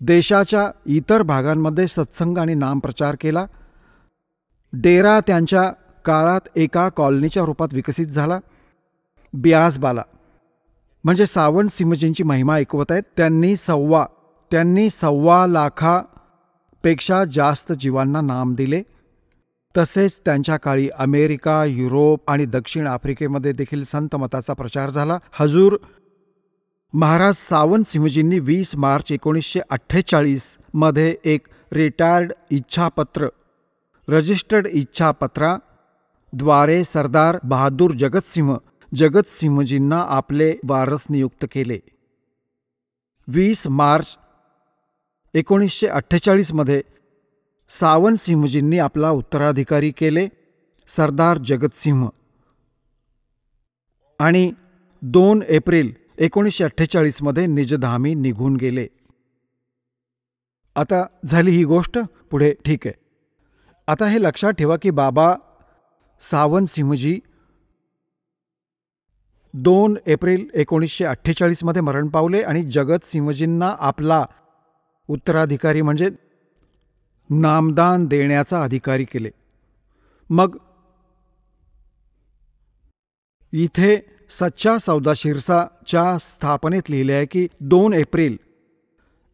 Speaker 4: देशाच्या इतर भागांमध्ये सत्संग आणि नामप्रचार केला. डेरा त्यांच्या काळात एका कॉलनीच्या रूपात विकसित झाला. बियासबाला म्हणजे सावंत सिंहजींची महिमा ऐकवत आहेत. त्यांनी 1.25 लाखापेक्षा जास्त जीवांना नाम दिले. तसेच त्यांच्या काळी अमेरिका, युरोप आणि दक्षिण आफ्रिकेमध्ये देखील संत मताचा प्रचार झाला. हजूर महाराज सावंत सिंहजींनी 20 मार्च 1948 मध्ये एक रिटायर्ड इच्छापत्र, रजिस्टर्ड इच्छापत्राद्वारे सरदार बहादूर जगतसिंहजींना आपले वारस नियुक्त केले. 20 मार्च 1948 मध्ये सावंत सिंहजींनी आपला उत्तराधिकारी केले, सरदार जगतसिंह, आणि 2 एप्रिल 1948 मध्ये निजधामी निघून गेले. आता झाली ही गोष्ट. पुढे ठीक आहे. आता हे लक्षात ठेवा की बाबा सावंत सिंहजी 2 एप्रिल 1948 मध्ये मरण पावले आणि जगतसिंहजींना आपला उत्तराधिकारी म्हणजे नामदान देण्याचा अधिकारी केले. मग इथे सच्चा सौदा शिरसाच्या स्थापनेत लिहिले आहे की 2 एप्रिल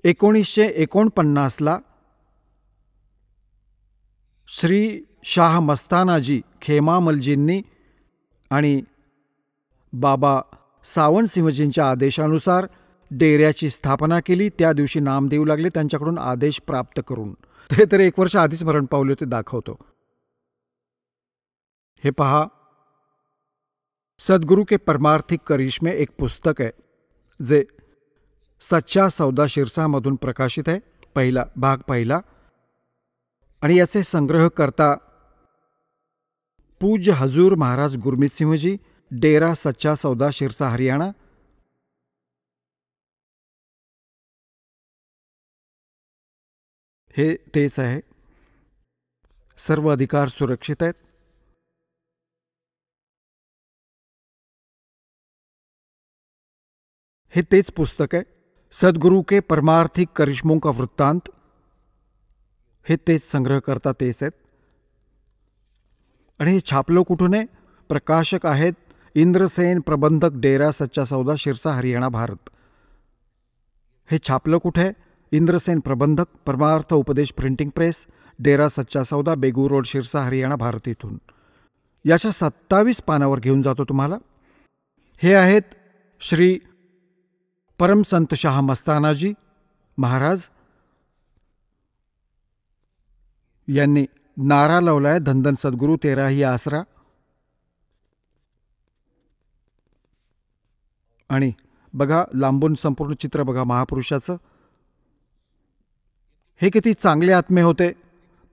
Speaker 4: 1949 श्री शाह मस्तानाजी खेमामलजींनी आणि बाबा सावंत सिंहजींच्या आदेशानुसार डेऱ्याची स्थापना केली. त्या दिवशी नाम देऊ लागले त्यांच्याकडून आदेश प्राप्त करून. ते तर 1 वर्ष आधीच मरण पावले होते, दाखवतो. हे पहा, सद्गुरु के परमार्थिक करिश्मे एक पुस्तक आहे जे सच्चा सौदा शिरसामधून प्रकाशित आहे. भाग पहिला. आणि याचे संग्रहकर्ता पूज्य हजूर महाराज गुरमीत सिंहजी, डेरा सच्चा सौदा शिरसा, हरियाणा. हे तेच आहे. सर्व अधिकार सुरक्षित आहेत. हे तेच पुस्तक आहे. सद्गुरु के परमार्थिक करिश्मों का वृत्तांत. हे तेच संग्रहकर्ता तेच आहेत. आणि हे छापलं कुठून आहे? प्रकाशक आहेत इंद्रसेन प्रबंधक, डेरा सच्चा सौदा शिरसा, हरियाणा, भारत. हे छापलं कुठे आहे? इंद्रसेन प्रबंधक, परमार्थ उपदेश प्रिंटिंग प्रेस, डेरा सच्चा सौदा, बेगू रोड, शिरसा, हरियाणा, भारत इथून. याच्या 27 पानावर घेऊन जातो तुम्हाला. हे आहेत श्री परमसंत शाह मस्तानाजी महाराज यांनी नारा लावलाय, धनधन सद्गुरू तेरा ही आसरा. आणि बघा लांबून संपूर्ण चित्र बघा महापुरुषाचं. हे किती चांगले आत्मे होते,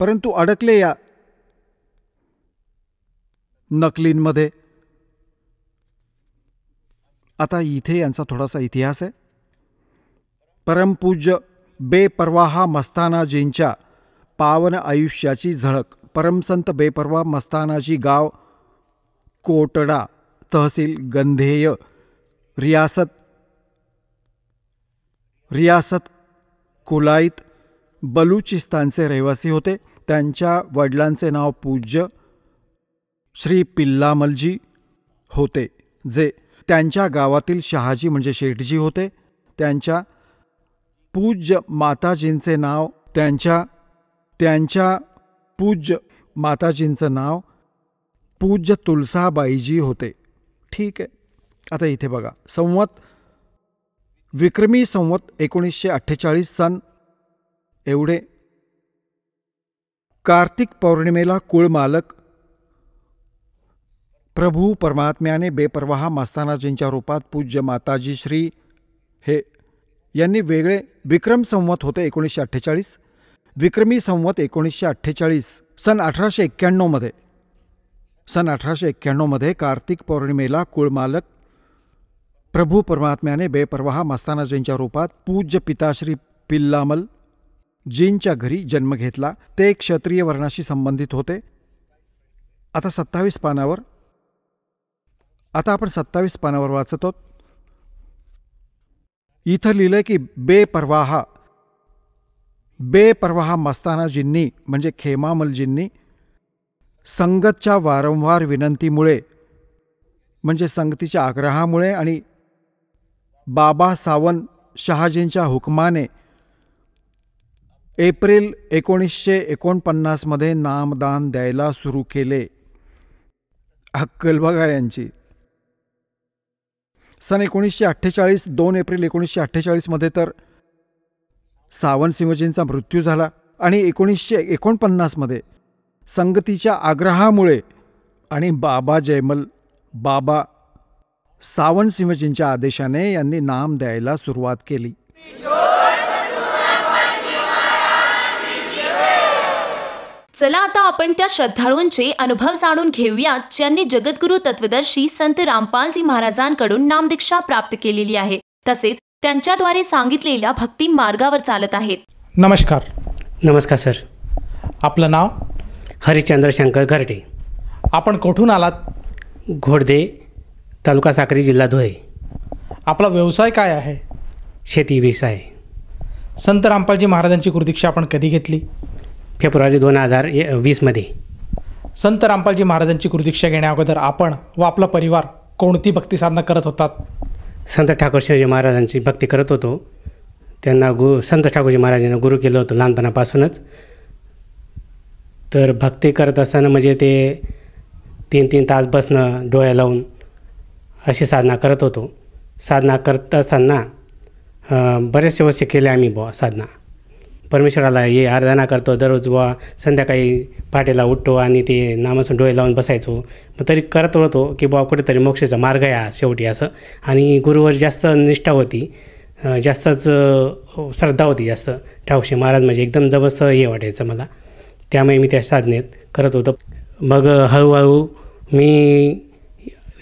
Speaker 4: परंतु अडकले या नकलींमध्ये. आता इथे यांचा थोडासा इतिहास आहे. परमपूज्य बेपरवाह मस्तानाजींच्या पावन आयुष्याची झळक. परमसंत बेपरवाह मस्तानाजी, गाव कोटडा, तहसील गंधेय, रियासत कुलाईत, बलुचिस्तानचे रहिवासी होते. त्यांच्या वडिलांचे नाव पूज्य श्री पिल्लामलजी होते, जे त्यांच्या गावातील शहाजी म्हणजे शेठजी होते. त्यांच्या पूज्य माताजींचे नाव त्यांच्या पूज्य माताजींचं नाव पूज्य तुलसाबाईजी होते. ठीक आहे. आता इथे बघा, विक्रमी संवत 1948 सन एवढे कार्तिक पौर्णिमेला कुळमालक प्रभू परमात्म्याने बेपरवाह मस्तानाजींच्या रूपात पूज्य माताजी श्री हे यांनी वेगळे विक्रम संवत होते 1948. विक्रमी संवत 1948 सन 1891 मध्ये कार्तिक पौर्णिमेला कुळमालक प्रभू परमात्म्याने बेपरवाह मस्तानाजींच्या रूपात पूज्य पिताश्री पिल्लामल जींच्या घरी जन्म घेतला. ते क्षत्रिय वर्णाशी संबंधित होते. आता आपण 27 पानावर वाचत आहोत. इथं लिहिलंय की बेपरवाह मस्तानाजींनी म्हणजे खेमामलजींनी संगतच्या वारंवार विनंतीमुळे म्हणजे संगतीच्या आग्रहामुळे आणि बाबा सावन शहाजींच्या हुकमाने एप्रिल 1949 मध्ये नामदान द्यायला सुरू केले. अक्कल बघा यांची. सन 1948 2 एप्रिल 1948 मध्ये तर सावंतसिंहजींचा मृत्यू झाला आणि 1949 मध्ये संगतीच्या आग्रहामुळे आणि बाबा सावंतसिंहजींच्या आदेशाने यांनी नाम द्यायला सुरुवात केली.
Speaker 1: चला आता आपण त्या श्रद्धाळूंचे अनुभव जाणून घेऊयात ज्यांनी जगद्गुरू तत्वदर्शी संत रामपालजी महाराजांकडून नामदीक्षा प्राप्त केलेली आहे, तसेच त्यांच्याद्वारे सांगितलेल्या भक्ती मार्गावर चालत आहेत.
Speaker 5: नमस्कार सर.
Speaker 6: आपलं नाव?
Speaker 5: हरिश्चंद्र शंकर घरटे.
Speaker 6: आपण कुठून आलात?
Speaker 5: घोडदे, तालुका साक्री, जिल्हा धुळे.
Speaker 6: आपला व्यवसाय काय आहे?
Speaker 5: शेती व्यवसाय.
Speaker 6: संत रामपालजी महाराजांची गुरुदीक्षा आपण कधी घेतली?
Speaker 5: फेब्रुवारी 2020 मध्ये.
Speaker 6: संत रामपालजी महाराजांची गुरुदीक्षा घेण्या अगोदर आपण व आपला परिवार कोणती भक्ती साधना करत होतात?
Speaker 5: संत ठाकूर शिवाजी महाराजांची भक्ती करत होतो. त्यांना संत ठाकूरजी महाराजांना गुरु केलं होतं लहानपणापासूनच. तर भक्ती करत असताना म्हणजे ते 3-3 तास बसणं डोळ्या लावून अशी साधना करत होतो. साधना करत असताना बरेचसे वर्ष केले आम्ही बुवा साधना. परमेश्वराला हे आराधना करतो दररोज बुवा. संध्याकाळी पहाटेला उठतो आणि ते नामासून डोळे लावून बसायचो. मग तरी करत होतो की बुवा कुठेतरी मोक्षाचा मार्ग आहे शेवटी असं. आणि गुरुवर जास्त निष्ठा होती, जास्तच श्रद्धा होती जास्त. ठाकूरजी महाराज म्हणजे एकदम जबरदस्त हे वाटायचं मला. त्यामुळे मी त्या साधनेत करत होतो. मग हळूहळू मी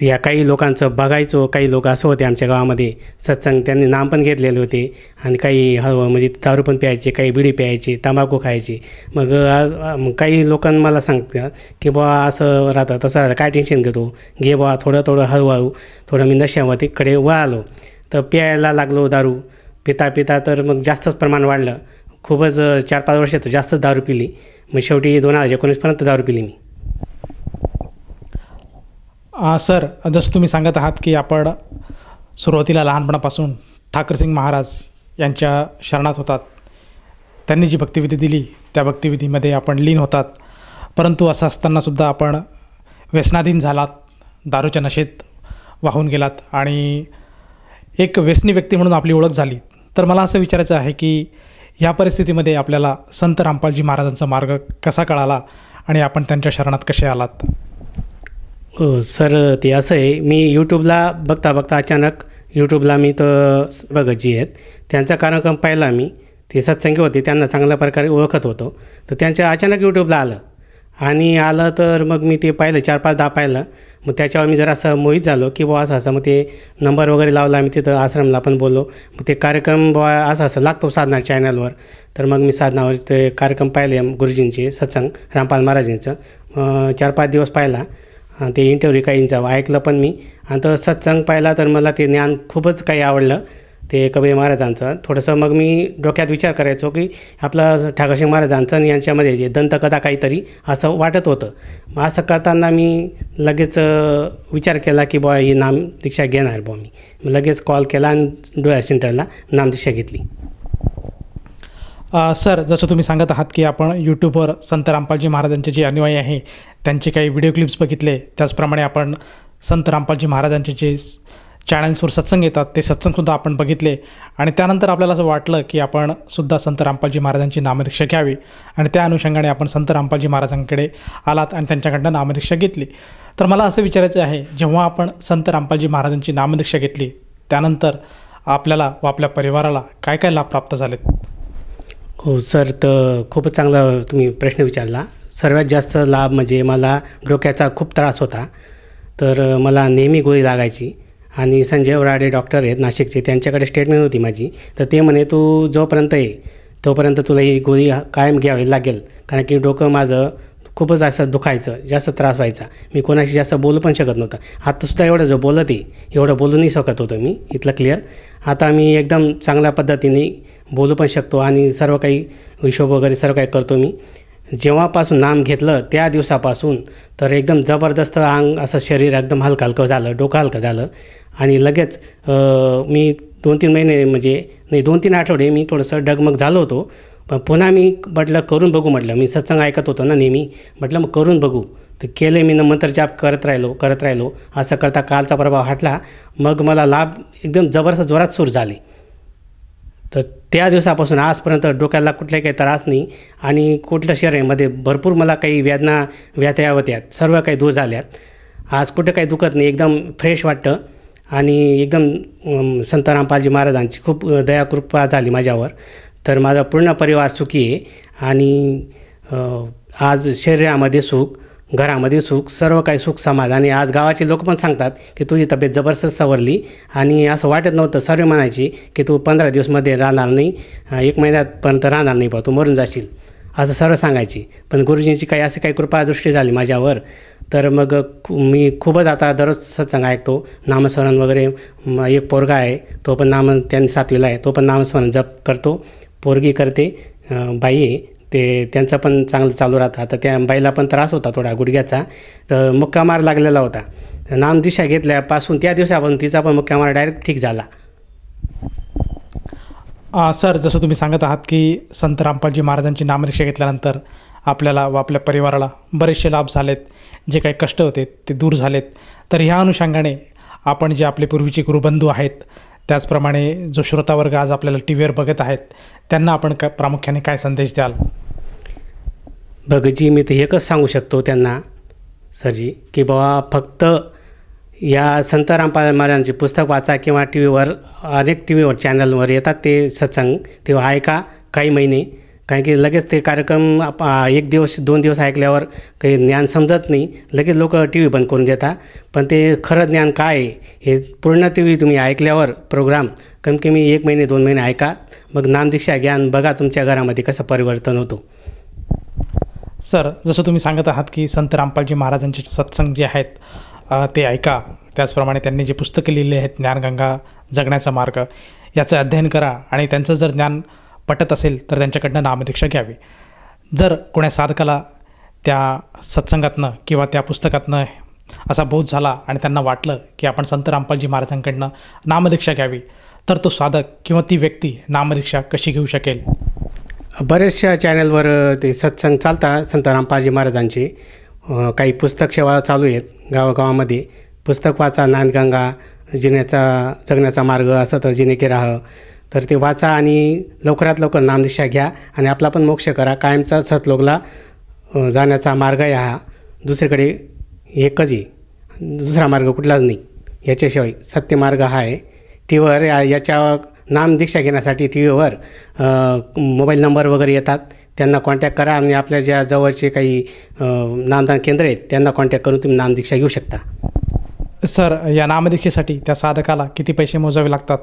Speaker 5: या काही लोकांचं बघायचो. काही लोक असं होते आमच्या गावामध्ये सत्संग, त्यांनी नाम पण घेतलेले होते आणि काही हळूहळू म्हणजे दारू पण प्यायचे, काही बिडी प्यायचे, तंबाखू खायचे. मग काही लोकांना मला सांगतात की बुवा असं राहतं तसं राहतं, काय टेन्शन घेतो, घे बुवा. थोडं हळूहळू थोडं मी नशावतीकडे वळालो. तर प्यायला लागलो दारू. पिता तर मग जास्तच प्रमाण वाढलं. खूपच 4-5 वर्षात जास्त दारू पिली. मग शेवटी 2019पर्यंत दारू पिली मी.
Speaker 6: सर, जसं तुम्ही सांगत आहात की आपण सुरुवातीला लहानपणापासून ठाकरसिंग महाराज यांच्या शरणात होतात. त्यांनी जी भक्तिविधी दिली त्या भक्तिविधीमध्ये आपण लीन होतात. परंतु असं असतानासुद्धा आपण व्यसनाधीन झालात, दारूच्या नशेत वाहून गेलात आणि एक व्यसनी व्यक्ती म्हणून आपली ओळख झाली. तर मला असं विचारायचं आहे की ह्या परिस्थितीमध्ये आपल्याला संत रामपालजी महाराजांचा मार्ग कसा कळाला आणि आपण त्यांच्या शरणात कसे आलात?
Speaker 5: हो सर, ते असं आहे, मी यूट्यूबला बघता अचानक यूट्यूबला मी तर बघत जी आहेत त्यांचा कार्यक्रम पाहिला. मी ते सत्संगी होते, त्यांना चांगल्या प्रकारे ओळखत होतो. तर त्यांच्या अचानक यूट्यूबला आलं तर मग मी ते पाहिलं, 4-5-10 पाहिलं. मग त्याच्यावर मी जरासं मोहित झालो की बुवा असं मग ते नंबर वगैरे लावला. मी तिथं आश्रमला पण बोललो. मग ते कार्यक्रम बुवा असं लागतो साधना चॅनलवर. तर मग मी साधनावर ते कार्यक्रम पाहिले गुरुजींचे सत्संग रामपाल महाराजांचं. 4-5 दिवस पाहिला. ते इंटरव्ह्यू काहींचा ऐकलं पण मी. आणि तो सत्संग पाहिला तर मला ते ज्ञान खूपच काही आवडलं ते कबीर महाराजांचं. थोडंसं मग मी डोक्यात विचार करायचो की आपलं ठाकरसिंग महाराजांचं आणि यांच्यामध्ये जे दंतकथा काहीतरी असं वाटत होतं. मग असं करताना मी लगेच विचार केला की बुवा ही नामदीक्षा घेणार बुवा मी. लगेच कॉल केला आणि डोळा सेंटरला नामदीक्षा घेतली.
Speaker 6: सर, जसं तुम्ही सांगत आहात की आपण यूट्यूबवर संत रामपालजी महाराजांचे जे अनुयायी आहे त्यांचे काही व्हिडिओ क्लिप्स बघितले. त्याचप्रमाणे आपण संत रामपालजी महाराजांचे जे चॅनल्सवर सत्संग येतात ते सत्संगसुद्धा आपण बघितले. आणि त्यानंतर आपल्याला असं वाटलं की आपण सुद्धा संत रामपालजी महाराजांची नामदीक्षा घ्यावी. आणि त्या अनुषंगाने आपण संत रामपालजी महाराजांकडे आलात आणि त्यांच्याकडनं नामदीक्षा घेतली. तर मला असं विचारायचं आहे, जेव्हा आपण संत रामपालजी महाराजांची नामदीक्षा घेतली त्यानंतर आपल्याला व आपल्या परिवाराला काय काय लाभ प्राप्त झालेत?
Speaker 5: हो सर, तर खूपच चांगला तुम्ही प्रश्न विचारला. सर्वात जास्त लाभ म्हणजे मला डोक्याचा खूप त्रास होता. तर मला नेहमी गोळी लागायची आणि संजय वराडे डॉक्टर आहेत नाशिकचे, त्यांच्याकडे स्टेटमेंट होती माझी. तर ते म्हणे तू जोपर्यंत आहे तोपर्यंत तुला ही गोळी कायम घ्यावी लागेल, कारण की डोकं माझं खूपच असं दुखायचं, जास्त त्रास व्हायचा. मी कोणाशी जास्त बोलू पण शकत नव्हतं. आत्तासुद्धा एवढं जो बोलत आहे एवढं बोलूनही शकत होतो मी, इथलं क्लिअर. आता मी एकदम चांगल्या पद्धतीने बोलू पण शकतो आणि सर्व काही हिशोब वगैरे सर्व काही करतो मी. जेव्हापासून नाम घेतलं त्या दिवसापासून तर एकदम जबरदस्त अंग असं शरीर एकदम हलकं हलकं झालं, डोकं हलकं झालं. आणि लगेच मी 2-3 महिने म्हणजे नाही 2-3 आठवडे मी थोडंसं डगमग झालो होतो. पण पुन्हा मी म्हटलं करून बघू, म्हटलं मी सत्संग ऐकत होतो ना नेहमी, म्हटलं मग करून बघू. तर केले मी, मंत्र जाप करत राहिलो. असं करता कालचा प्रभाव हटला. मग मला लाभ एकदम जबरदस्त जोरात सुरू झाले. तर त्या दिवसापासून आजपर्यंत डोक्याला कुठलाही काही त्रास नाही आणि कुठल्या शरीरामध्ये भरपूर मला काही व्याध्या होत्या, सर्व काही दूर झाल्यात. आज कुठं काही दुखत नाही, एकदम फ्रेश वाटतं. आणि एकदम संत रामपालजी महाराजांची खूप दयाकृपा झाली माझ्यावर. तर माझा पूर्ण परिवार सुखी आहे आणि आज शरीरामध्ये सुख, घरामध्ये सुख, सर्व काही सुख समाधान. आज गावाचे लोक पण सांगतात की तुझी तब्येत जबरदस्त सवरली आणि असं वाटत नव्हतं. सर्व म्हणायची की तू 15 दिवसमध्ये राहणार नाही, 1 महिन्यापर्यंत राहणार नाही बा, तू मरून जाशील, असं सर्व सांगायची. पण गुरुजींची काही अशी काही कृपादृष्टी झाली माझ्यावर. तर मग मी खूपच आता दररोज सत्संग ऐकतो, नामस्मरण वगैरे. एक पोरगा आहे, तो पण त्यांनी 7वीला आहे, तो पण नामस्मरण जप करतो. पोरगी करते, बाई आहे, ते त्यांचं पण चांगलं चालू राहतं. आता त्या बाईला पण त्रास होता थोडा गुडघ्याचा, तर मुक्कामार लागलेला होता. नामदीक्षा घेतल्यापासून त्या दिवसापासून तिचा पण मुक्कामार डायरेक्ट ठीक झाला.
Speaker 6: सर, जसं तुम्ही सांगत आहात की संत रामपालजी महाराजांची नामदीक्षा घेतल्यानंतर आपल्याला व आपल्या परिवाराला बरेचसे लाभ झालेत, जे काही कष्ट होते ते दूर झालेत. तर ह्या अनुषंगाने आपण जे आपले पूर्वीचे गुरुबंधू आहेत, त्याचप्रमाणे जो श्रोतावर्ग आज आपल्याला टी व्हीवर बघत आहेत, त्यांना आपण प्रामुख्याने काय संदेश द्याल?
Speaker 5: भगतजी, मी तर एकच सांगू शकतो त्यांना सरजी, की बाबा फक्त या संत रामपाल महाराजांचे पुस्तक वाचा किंवा टी व्हीवर, अनेक टी व्हीवर चॅनलवर येतात ते सत्संग, तेव्हा ऐका काही महिने. कारण की लगेच ते कार्यक्रम 1 दिवस 2 दिवस ऐकल्यावर काही ज्ञान समजत नाही, लगेच लोक टी व्ही बंद करून देतात. पण ते खरं ज्ञान काय आहे हे पूर्ण टी व्ही तुम्ही ऐकल्यावर प्रोग्राम कमीत कमी 1 महिने 2 महिने ऐका, मग नामदीक्षा ज्ञान बघा तुमच्या घरामध्ये कसं परिवर्तन होतो.
Speaker 6: सर, जसं तुम्ही सांगत आहात की संत रामपालजी महाराजांचे सत्संग जे आहेत ते ऐका, त्याचप्रमाणे त्यांनी जे पुस्तकं लिहिली आहेत, ज्ञानगंगा, जगण्याचा मार्ग, याचं अध्ययन करा आणि त्यांचं जर ज्ञान पटत असेल तर त्यांच्याकडनं नामदीक्षा घ्यावी. जर कोण्या साधकाला त्या सत्संगातनं किंवा त्या पुस्तकातनं असा बोध झाला आणि त्यांना वाटलं की आपण संत रामपालजी महाराजांकडनं नामदीक्षा घ्यावी, तर तो साधक किंवा ती व्यक्ती नामदीक्षा कशी घेऊ शकेल?
Speaker 5: बऱ्याचशा चॅनलवर ते सत्संग चालतात संत रामपालजी महाराजांचे. काही पुस्तक सेवा चालू आहेत गावागावामध्ये. पुस्तक वाचा, ज्ञानगंगा, जगण्याचा मार्ग, असं तर जिने के राह, तर ते वाचा आणि लवकरात लवकर नामदीक्षा घ्या आणि आपला पण मोक्ष करा. कायमचा सतलोकला जाण्याचा मार्ग आहे हा. दुसरीकडे एकच आहे, दुसरा मार्ग कुठलाच नाही. याच्याशिवाय सत्यमार्ग हा आहे. टी व्हीवर याच्या नामदीक्षा घेण्यासाठी टी व्हीवर मोबाईल नंबर वगैरे येतात, त्यांना कॉन्टॅक्ट करा आणि आपल्या ज्या जवळचे काही नामदान केंद्र आहेत त्यांना कॉन्टॅक्ट करून तुम्ही नामदीक्षा घेऊ शकता.
Speaker 6: सर, या नामदीक्षेसाठी त्या साधकाला किती पैसे मोजावे लागतात?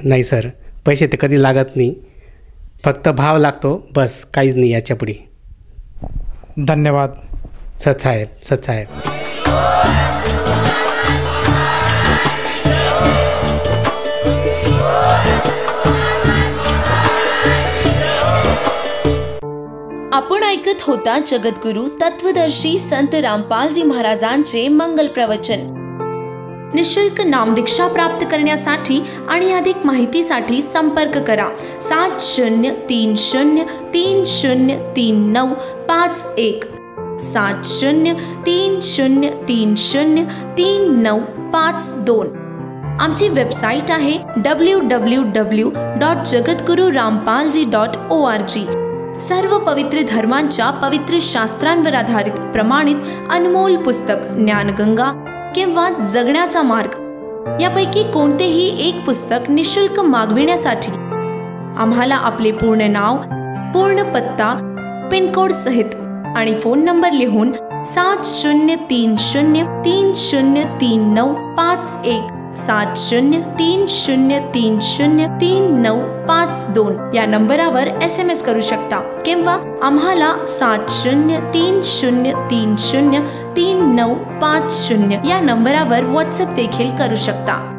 Speaker 5: नाही सर, पैसे ते कधी लागत नाही, फक्त भाव लागतो, बस, काहीच नाही याच्यापुढे.
Speaker 6: धन्यवाद.
Speaker 5: सत्साहेब.
Speaker 1: आपण ऐकत होता जगद्गुरु तत्वदर्शी संत रामपालजी महाराजांचे मंगल प्रवचन. निशुल्क नामदीक्षा प्राप्त करण्यासाठी आणि अधिक माहितीसाठी संपर्क करा 7030303951 7030303952. आमची वेबसाईट आहे www.jagadgururampalji.org. सर्व पवित्र धर्मांच्या पवित्र शास्त्रांवर आधारित प्रमाणित अनमोल पुस्तक ज्ञानगंगा किंवा जगण्याचा मार्ग यापैकी कोणतेही एक पुस्तक निशुल्क मागविण्यासाठी आम्हाला आपले पूर्ण नाव, पूर्ण पत्ता, पिनकोड सहित आणि फोन नंबर लिहून 7030303951 7030303952 या नंबरावर SMS करू शकता किंवा आम्हाला 7030303950 या नंबरावर WhatsApp देखील करू शकता.